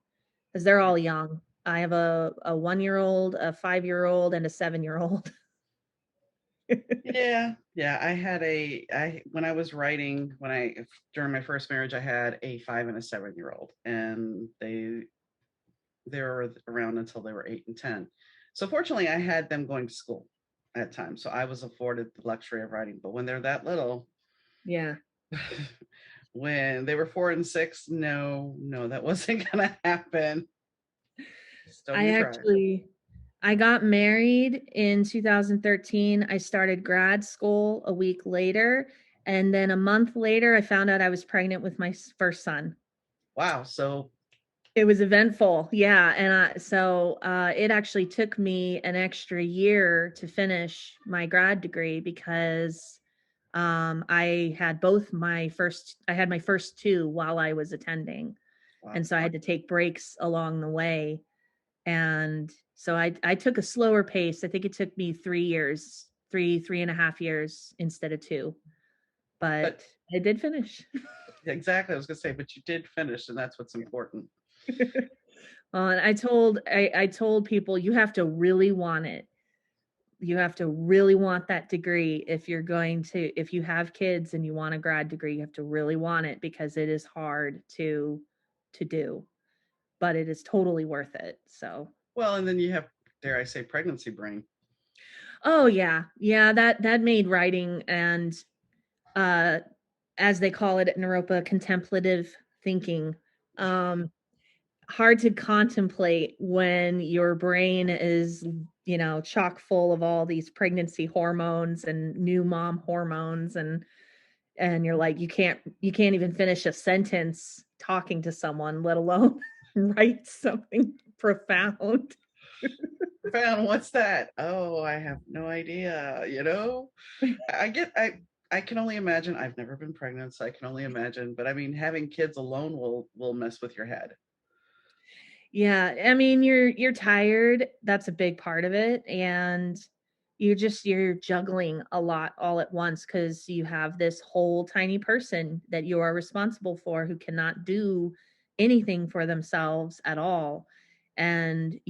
[SPEAKER 2] because 'cause they're
[SPEAKER 1] Yeah.
[SPEAKER 2] all young. I have a one-year-old, a five-year-old, and a seven-year-old.
[SPEAKER 1] Yeah, yeah. I when I was writing when I during my first marriage, I had a 5 and a 7-year-old, and they were around until they were 8 and 10. So fortunately, I had them going to school at times, so I was afforded the luxury of writing. But when they're that little,
[SPEAKER 2] Yeah.
[SPEAKER 1] when they were 4 and 6, no, no, that wasn't gonna happen. Still
[SPEAKER 2] I
[SPEAKER 1] gonna try.
[SPEAKER 2] actually I got married in 2013. I started grad school a week later, and then a month later, I found out I was pregnant with my first son.
[SPEAKER 1] Wow. So
[SPEAKER 2] It was eventful, yeah, and it actually took me an extra year to finish my grad degree because I had my first two while I was attending,
[SPEAKER 1] wow.
[SPEAKER 2] and so I had to take breaks along the way. And so I took a slower pace. I think it took me 3 years, 3.5 years instead of two, but
[SPEAKER 1] But
[SPEAKER 2] I did finish.
[SPEAKER 1] exactly, I was gonna say, but you did finish, and that's what's important.
[SPEAKER 2] And I told people you have to really want it. You have to really want that degree if you have kids and you want a grad degree, you have to really want it because it is hard to do, but it is totally worth it. So,
[SPEAKER 1] Well, and then you have, dare I say, pregnancy brain.
[SPEAKER 2] oh yeah. Yeah, that made writing and uh as they call it in Europa, contemplative thinking. Um, hard to contemplate when your brain is, chock full of all these pregnancy hormones and new mom hormones, and you're like, you can't even finish a sentence talking to someone, let alone write something profound.
[SPEAKER 1] Profound. What's that? Oh, I have no idea. I get. I can only imagine. I've never been pregnant, so I can only imagine. But I mean, having kids alone will mess with your head.
[SPEAKER 2] Yeah, I mean, you're tired, that's a big part of it, and you're juggling a lot all at once because you have this whole tiny person that you are responsible for who cannot do anything for themselves at all, and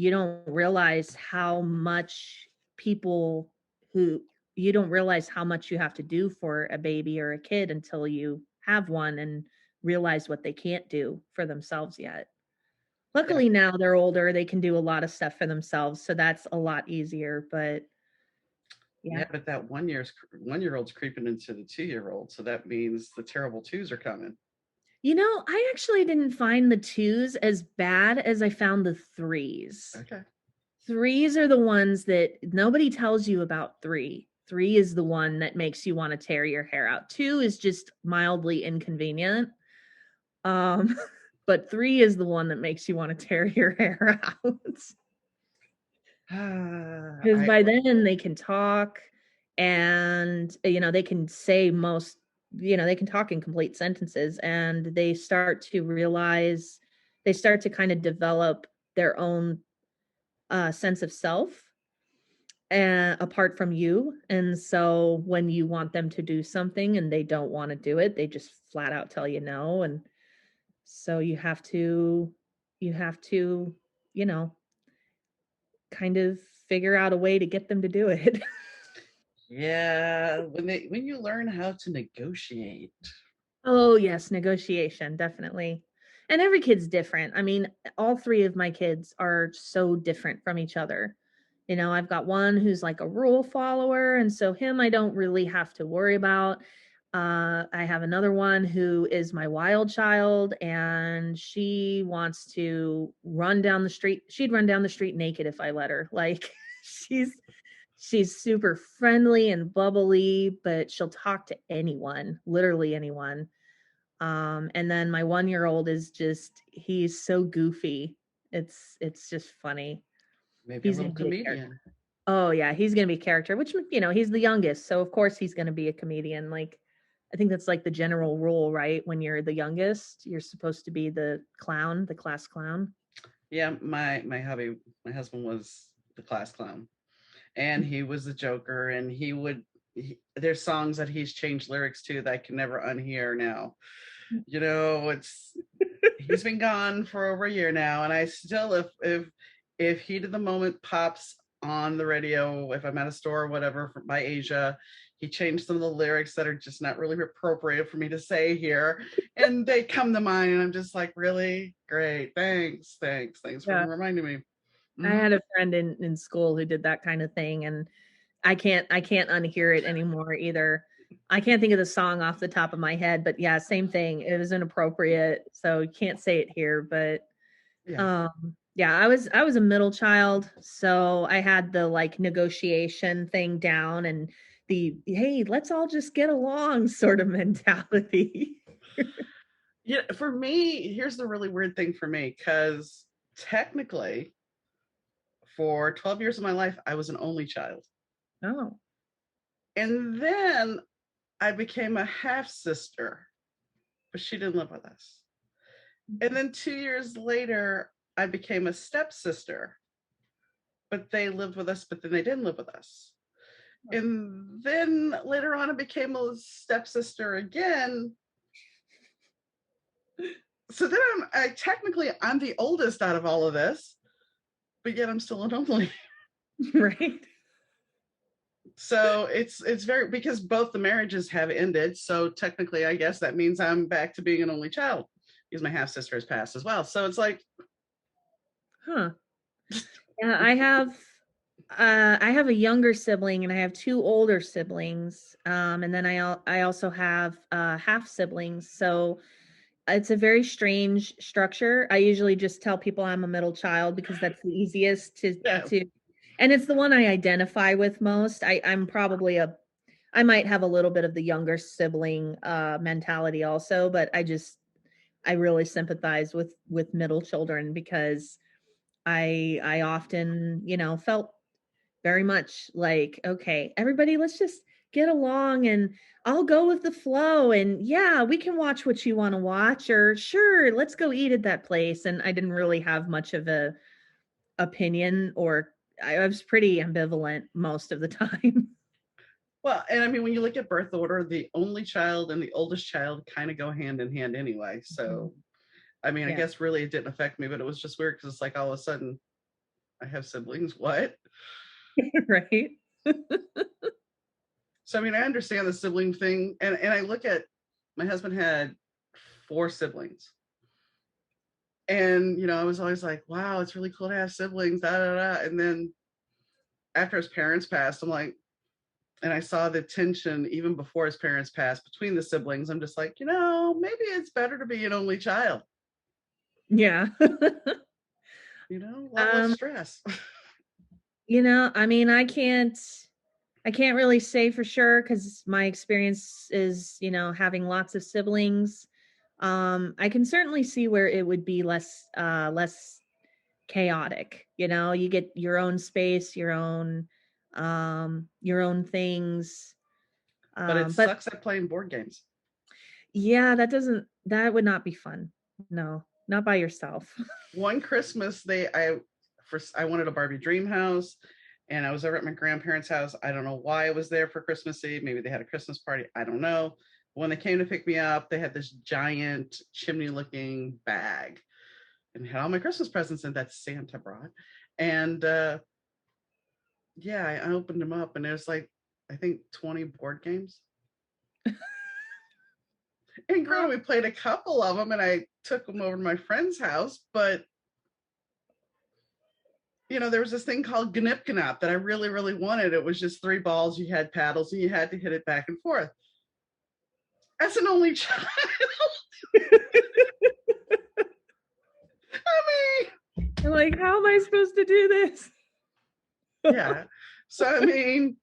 [SPEAKER 2] people who you don't realize how much you have to do for a baby or a kid until you have one and realize what they can't do for themselves yet.
[SPEAKER 1] Yeah,
[SPEAKER 2] Luckily now they're older, they can do a lot of stuff for themselves, so that's a lot easier, but
[SPEAKER 1] yeah.
[SPEAKER 2] yeah.
[SPEAKER 1] But that 1-year old's creeping into the 2-year-old, so that means the terrible twos are coming.
[SPEAKER 2] I actually didn't find the 2s as bad as I found the 3s.
[SPEAKER 1] Okay.
[SPEAKER 2] 3s are the ones that nobody tells you about 3. 3 is the one that makes you wanna tear your hair out. 2 is just mildly inconvenient, um, but 3 is the one that makes you wanna tear your hair out. Because
[SPEAKER 1] I
[SPEAKER 2] by then they can talk and, they can say they can talk in complete sentences and they start to kind of develop their own sense of self apart from you. And so when you want them to do something and they don't want to do it, they just flat out tell you no. And so you have to, you know, kind of figure out a way to get them to do it.
[SPEAKER 1] Yeah, when you learn how to negotiate.
[SPEAKER 2] Oh, yes, negotiation, definitely. And every kid's different. I mean, all 3 of my kids are so different from each other. I've got one who's like a rule follower, and so him I don't really have to worry about. I have another one who is my wild child, and she wants to run down the street. She'd run down the street naked if I let her. Like, she's She's super friendly and bubbly, but she'll talk to anyone, literally anyone. And then my 1-year-old is just he's so goofy. It's just funny.
[SPEAKER 1] Maybe a
[SPEAKER 2] He's
[SPEAKER 1] little
[SPEAKER 2] gonna be a character.
[SPEAKER 1] comedian.
[SPEAKER 2] Oh yeah, he's gonna be a character, which he's the youngest, so of course he's gonna be a comedian. Like I think that's like the general rule, right? When you're the youngest, you're supposed to be the clown, the class clown.
[SPEAKER 1] Yeah, my husband was the class clown, and he was the Joker, and there's songs that he's changed lyrics to that I can never unhear now. It's he's been gone for over a year now, and I still, if Heat of the Moment pops on the radio, if I'm at a store or whatever by Asia, he changed some of the lyrics that are just not really appropriate for me to say here, and they come to mind, and I'm just like, really great, thanks for
[SPEAKER 2] Yeah.
[SPEAKER 1] reminding me.
[SPEAKER 2] I
[SPEAKER 1] Mm-hmm.
[SPEAKER 2] had a friend in school who did that kind of thing, and I can't unhear it anymore either. I can't think of the song off the top of my head, but yeah, same thing. It was inappropriate, so you can't say it here, but
[SPEAKER 1] Yeah.
[SPEAKER 2] yeah, I was a middle child, so I had the like negotiation thing down and the hey, let's all just get along sort of mentality.
[SPEAKER 1] Yeah, for me, here's the really weird thing for me, because technically, for 12 years of my life, I was an only child.
[SPEAKER 2] Oh.
[SPEAKER 1] And then I became a half sister, but she didn't live with us. And then 2 years later, I became a stepsister, but they lived with us, but then they didn't live with us. And then later on, I became a stepsister again. So then I'm the oldest out of all of this, but yet I'm still an only.
[SPEAKER 2] Right?
[SPEAKER 1] So it's very, because both the marriages have ended. So technically, I guess that means I'm back to being an only child, because my half sister has passed as well. So it's like,
[SPEAKER 2] Huh. Yeah, I have a younger sibling and I have two older siblings. And then I also have half siblings. So it's a very strange structure. I usually just tell people I'm a middle child because that's the easiest to
[SPEAKER 1] yeah.
[SPEAKER 2] to and it's the one I identify with most. I'm probably I might have a little bit of the younger sibling mentality also, but I really sympathize with middle children because I often, felt very much like, okay, everybody, let's just get along and I'll go with the flow. And yeah, we can watch what you want to watch, or sure, let's go eat at that place. And I didn't really have much of a opinion, or I was pretty ambivalent most of the time.
[SPEAKER 1] Well, and I mean, when you look at birth order, the only child and the oldest child kind of go hand in hand anyway. So, I mean, I
[SPEAKER 2] Yeah.
[SPEAKER 1] guess really it didn't affect me, but it was just weird because it's like all of a sudden I have siblings. What?
[SPEAKER 2] Right.
[SPEAKER 1] So, I mean, I understand the sibling thing. And I look at, my husband had 4 siblings. And, I was always like, wow, it's really cool to have siblings, da da da. And then after his parents passed, I'm like, and I saw the tension even before his parents passed between the siblings. I'm just like, maybe it's better to be an only child.
[SPEAKER 2] Yeah.
[SPEAKER 1] A lot less
[SPEAKER 2] um,
[SPEAKER 1] stress.
[SPEAKER 2] I mean, I can't really say for sure because my experience is, having lots of siblings. I can certainly see where it would be less chaotic. You get your own space, your own things.
[SPEAKER 1] But it
[SPEAKER 2] But
[SPEAKER 1] sucks at playing board games.
[SPEAKER 2] yeah, that would not be fun. No, not by yourself.
[SPEAKER 1] One Christmas, I wanted a Barbie dream house, and I was over at my grandparents' house. I don't know why I was there for Christmas Eve. Maybe they had a Christmas party. I don't know. When they came to pick me up, they had this giant chimney-looking bag and had all my Christmas presents in that Santa brought. And yeah, I opened them up, and there's like, I think 20 board games. And granted, we played a couple of them, and I took them over to my friend's house, but there was this thing called Gnip that I really, really wanted. It was just 3 balls, you had paddles, and you had to hit it back and forth. As an only child, I
[SPEAKER 2] You're like, how am I supposed to do this?
[SPEAKER 1] mean, yeah. So, I mean,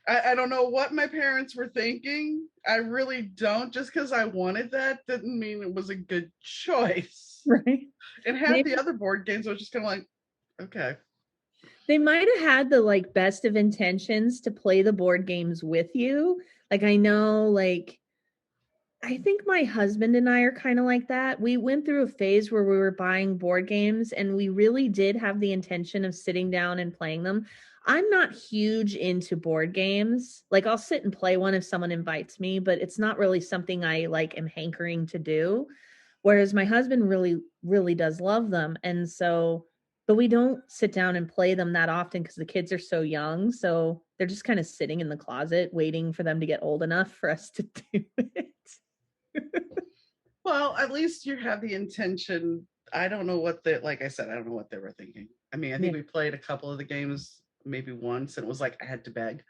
[SPEAKER 1] I don't know what my parents were thinking. I really don't. Just because I wanted that didn't mean it was a good choice.
[SPEAKER 2] Right.
[SPEAKER 1] And half
[SPEAKER 2] Maybe
[SPEAKER 1] the other board games I was just kind of like, okay.
[SPEAKER 2] they might have had the like best of intentions to play the board games with you. Like I know like I think my husband and I are kind of like that. We went through a phase where we were buying board games and we really did have the intention of sitting down and playing them. I'm not huge into board games. Like I'll sit and play one if someone invites me, but it's not really something I like am hankering to do. Whereas my husband really, really does love them. And so, but we don't sit down and play them that often because the kids are so young. So they're just kind of sitting in the closet waiting for them to get old enough for us to do it.
[SPEAKER 1] Well, at least you have the intention. I don't know what they, like I said, I don't know what they were thinking. I mean, I
[SPEAKER 2] Yeah.
[SPEAKER 1] think we played a couple of the games maybe once, and it was like I had to beg,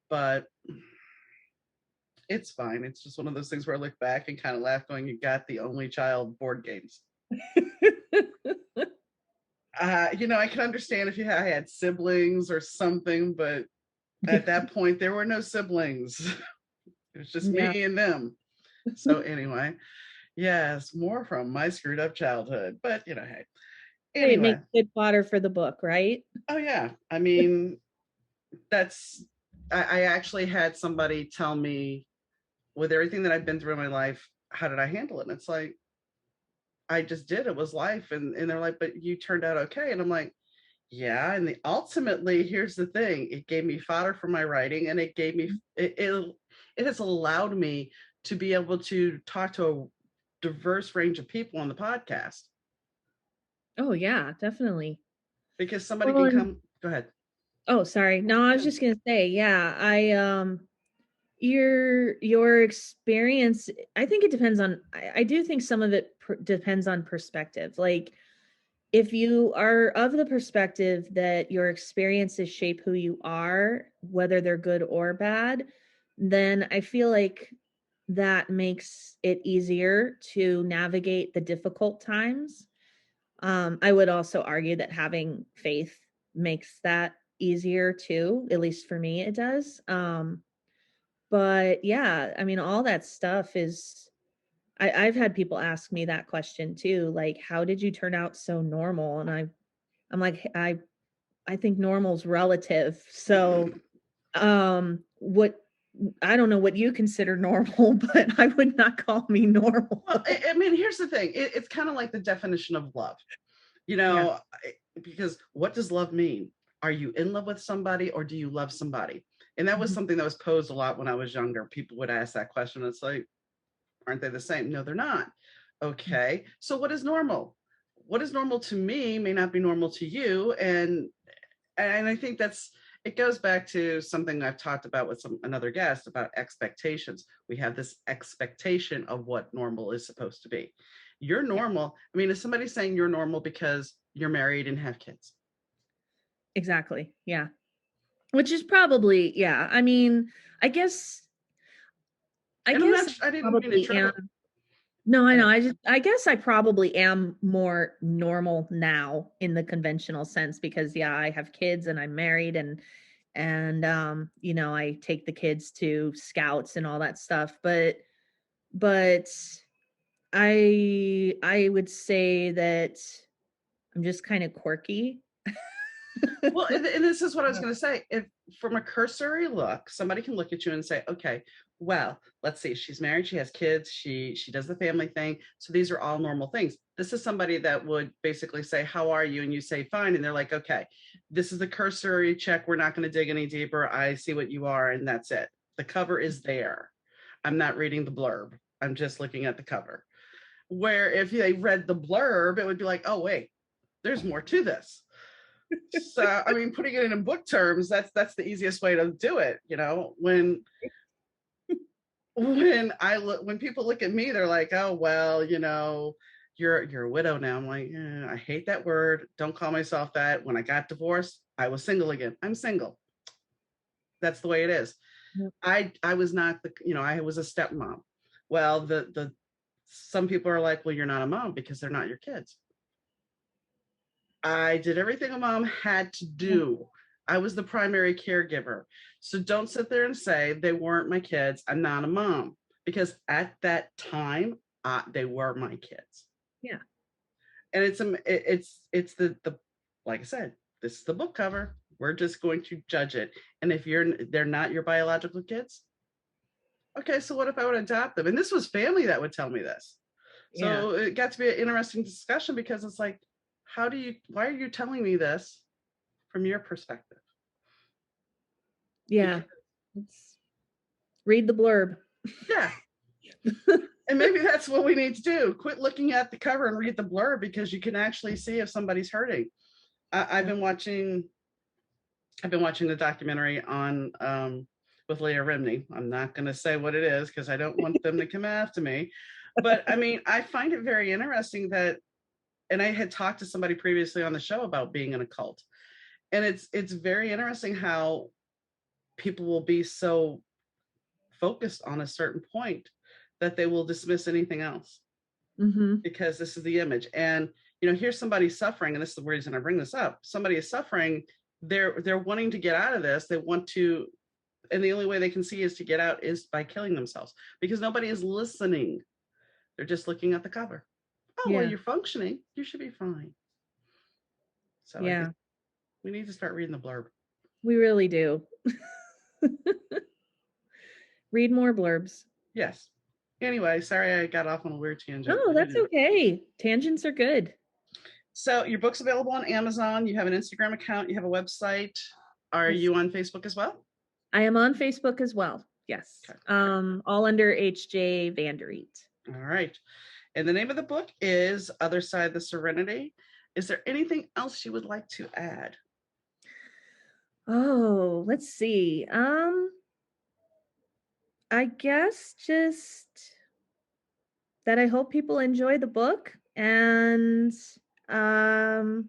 [SPEAKER 1] but it's fine. It's just one of those things where I look back and kind of laugh, going, "You got the only child board games." I can understand if I had siblings or something, but at that point, there were no siblings. It was just
[SPEAKER 2] Yeah.
[SPEAKER 1] me and them. So anyway, yes, more from my screwed up childhood. But hey.
[SPEAKER 2] Hey, it makes
[SPEAKER 1] Anyway,
[SPEAKER 2] good fodder for the book, right?
[SPEAKER 1] oh yeah. I mean, that's I actually had somebody tell me with everything that I've been through in my life, how did I handle it? And it's like, I just did. It was life. And they're like, but you turned out okay. And I'm like, yeah. And ultimately, here's the thing: it gave me fodder for my writing, and it gave me it has allowed me to be able to talk to a diverse range of people on the podcast
[SPEAKER 2] Oh yeah, definitely.
[SPEAKER 1] because somebody
[SPEAKER 2] Well,
[SPEAKER 1] can
[SPEAKER 2] and
[SPEAKER 1] come. Go ahead.
[SPEAKER 2] oh, sorry. No, I was
[SPEAKER 1] Yeah.
[SPEAKER 2] just gonna say, yeah, your experience, I think it depends on I do think some of it depends on perspective. Like if you are of the perspective that your experiences shape who you are, whether they're good or bad, then I feel like that makes it easier to navigate the difficult times. I would also argue that having faith makes that easier too. At least for me, it does. But yeah, I mean, all that stuff is. I've had people ask me that question too, like, "How did you turn out so normal?" And I'm like, I think normal's relative. So, what I don't know what you consider normal, but I would not call me normal.
[SPEAKER 1] Well, I mean, here's the thing: it's kind of like the definition of love. You
[SPEAKER 2] Yeah.
[SPEAKER 1] know, because what does love mean? Are you in love with somebody or do you love somebody? And that was
[SPEAKER 2] Mhm.
[SPEAKER 1] something that was posed a lot when I was younger. People would ask that question. It's like, aren't they the same? No, they're not. Okay. So what is normal? What is normal to me may not be normal to you. And I think that's it goes back to something I've talked about with another guest about expectations. We have this expectation of what normal is supposed to be. You're
[SPEAKER 2] Yeah,
[SPEAKER 1] normal. I mean, is somebody saying you're normal because you're married and have kids?
[SPEAKER 2] exactly. Yeah. Which is probably, yeah. I mean, I guess I
[SPEAKER 1] And I'm
[SPEAKER 2] guess
[SPEAKER 1] not.
[SPEAKER 2] I
[SPEAKER 1] I didn't mean to
[SPEAKER 2] probably
[SPEAKER 1] trouble.
[SPEAKER 2] am. No, I
[SPEAKER 1] Go
[SPEAKER 2] know.
[SPEAKER 1] ahead.
[SPEAKER 2] I guess I probably am more normal now in the conventional sense because yeah, I have kids and I'm married and I take the kids to scouts and all that stuff. But I would say that I'm just kind of quirky.
[SPEAKER 1] Well, and this is what I was going to say. If from a cursory look, somebody can look at you and say, "Okay, well, let's see. She's married. She has kids. She does the family thing. So these are all normal things." This is somebody that would basically say, "How are you?" And you say, "Fine," and they're like, "Okay, this is the cursory check. We're not going to dig any deeper. I see what you are, and that's it. The cover is there. I'm not reading the blurb. I'm just looking at the cover." Where if they read the blurb, it would be like, "Oh wait, there's more to this." So I mean, putting it in book terms, that's the easiest way to do it. When people look at me, they're like, "Oh well, you're a widow now." I'm like, I hate that word. Don't call myself that. When I got divorced, I was single again. I'm single. That's the way it is.
[SPEAKER 2] Yep.
[SPEAKER 1] I was not I was a stepmom. Well, the some people are like, well, you're not a mom because they're not your kids. I did everything a mom had to do I was the primary caregiver. So don't sit there and say they weren't my kids. I'm not a mom, because at that time, they were my kids.
[SPEAKER 2] Yeah.
[SPEAKER 1] And it's the like I said, this is the book cover. We're just going to judge it. And if they're not your biological kids, okay, so what if I would adopt them? And this was family that would tell me this.
[SPEAKER 2] Yeah.
[SPEAKER 1] So it got to be an interesting discussion, because it's like, why are you telling me this from your perspective?
[SPEAKER 2] Yeah. Read the blurb.
[SPEAKER 1] Yeah. And maybe that's what we need to do. Quit looking at the cover and read the blurb, because you can actually see if somebody's hurting. I've been watching the documentary on with Leah Remini. I'm not going to say what it is, because I don't want them to come after me. But I mean, I find it very interesting that, and I had talked to somebody previously on the show about being in a cult, and it's very interesting how people will be so focused on a certain point that they will dismiss anything else, because this is the image. And here's somebody suffering, and this is the reason I bring this up. Somebody is suffering. They're wanting to get out of this. They want to, and the only way they can see is to get out is by killing themselves, because nobody is listening. They're just looking at the cover. Oh, well, you're functioning. You should be fine. So yeah, I think we need to start reading the blurb.
[SPEAKER 2] We really do. Read more blurbs.
[SPEAKER 1] Yes. Anyway, sorry I got off on a weird tangent.
[SPEAKER 2] Oh, that's okay. Tangents are good.
[SPEAKER 1] So your book's available on Amazon. You have an Instagram account. You have a website. Are you on Facebook as well?
[SPEAKER 2] I am on Facebook as well. Yes. Okay. All under H.J. VandeRiet.
[SPEAKER 1] All right. And the name of the book is Otherside, the Serenity. Is there anything else you would like to add?
[SPEAKER 2] Oh, let's see. I guess just that I hope people enjoy the book, and yeah,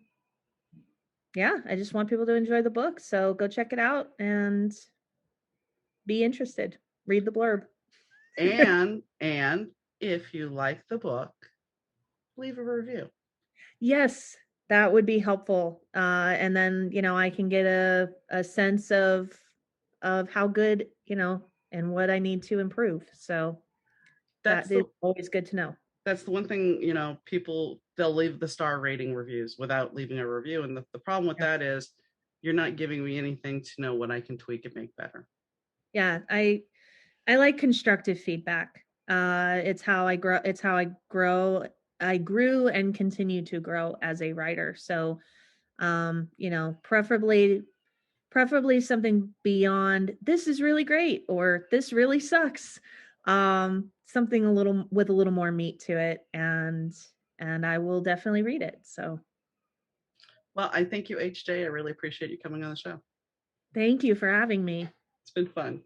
[SPEAKER 2] I just want people to enjoy the book. So go check it out and be interested. Read the blurb.
[SPEAKER 1] And if you like the book, leave a review.
[SPEAKER 2] Yes, that would be helpful. And then, I can get a sense of how good, and what I need to improve. So that is always good to know.
[SPEAKER 1] That's the one thing, people, they'll leave the star rating reviews without leaving a review. And the problem with that is you're not giving me anything to know what I can tweak and make better.
[SPEAKER 2] Yeah, I like constructive feedback. It's how I grow. It's how I grow. I grew and continue to grow as a writer. So, preferably something beyond "this is really great" or "this really sucks." Something with a little more meat to it, and I will definitely read it. So,
[SPEAKER 1] well, I thank you, HJ. I really appreciate you coming on the show.
[SPEAKER 2] Thank you for having me.
[SPEAKER 1] It's been fun.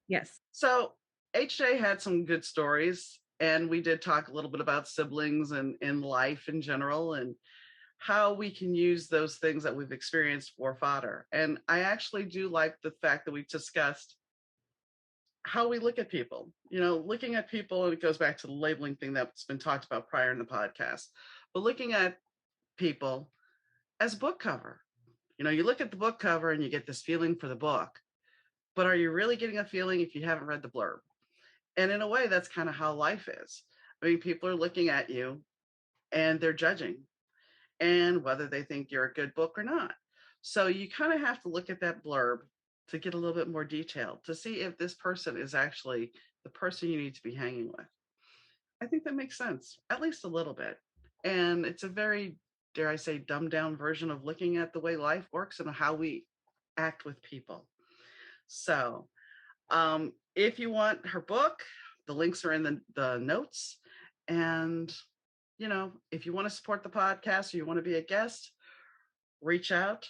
[SPEAKER 2] Yes.
[SPEAKER 1] So HJ had some good stories, and we did talk a little bit about siblings and in life in general, and how we can use those things that we've experienced for fodder. And I actually do like the fact that we discussed how we look at people, looking at people, and it goes back to the labeling thing that's been talked about prior in the podcast, but looking at people as book cover. You look at the book cover and you get this feeling for the book, but are you really getting a feeling if you haven't read the blurb? And in a way, that's kind of how life is. I mean, people are looking at you and they're judging, and whether they think you're a good book or not. So you kind of have to look at that blurb to get a little bit more detail, to see if this person is actually the person you need to be hanging with. I think that makes sense, at least a little bit. And it's a very, dare I say, dumbed down version of looking at the way life works and how we act with people. So if you want her book, the links are in the notes. And, if you want to support the podcast or you want to be a guest, reach out.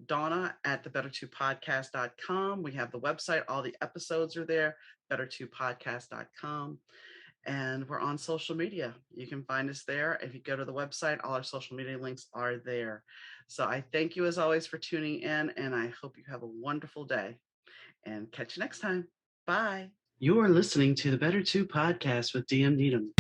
[SPEAKER 1] Donna at thebetter2podcast.com. We have the website. All the episodes are there, better2podcast.com. And we're on social media. You can find us there. If you go to the website, all our social media links are there. So I thank you as always for tuning in, and I hope you have a wonderful day. And catch you next time. Bye. You are listening to the Better 2 Podcast with DM Needham.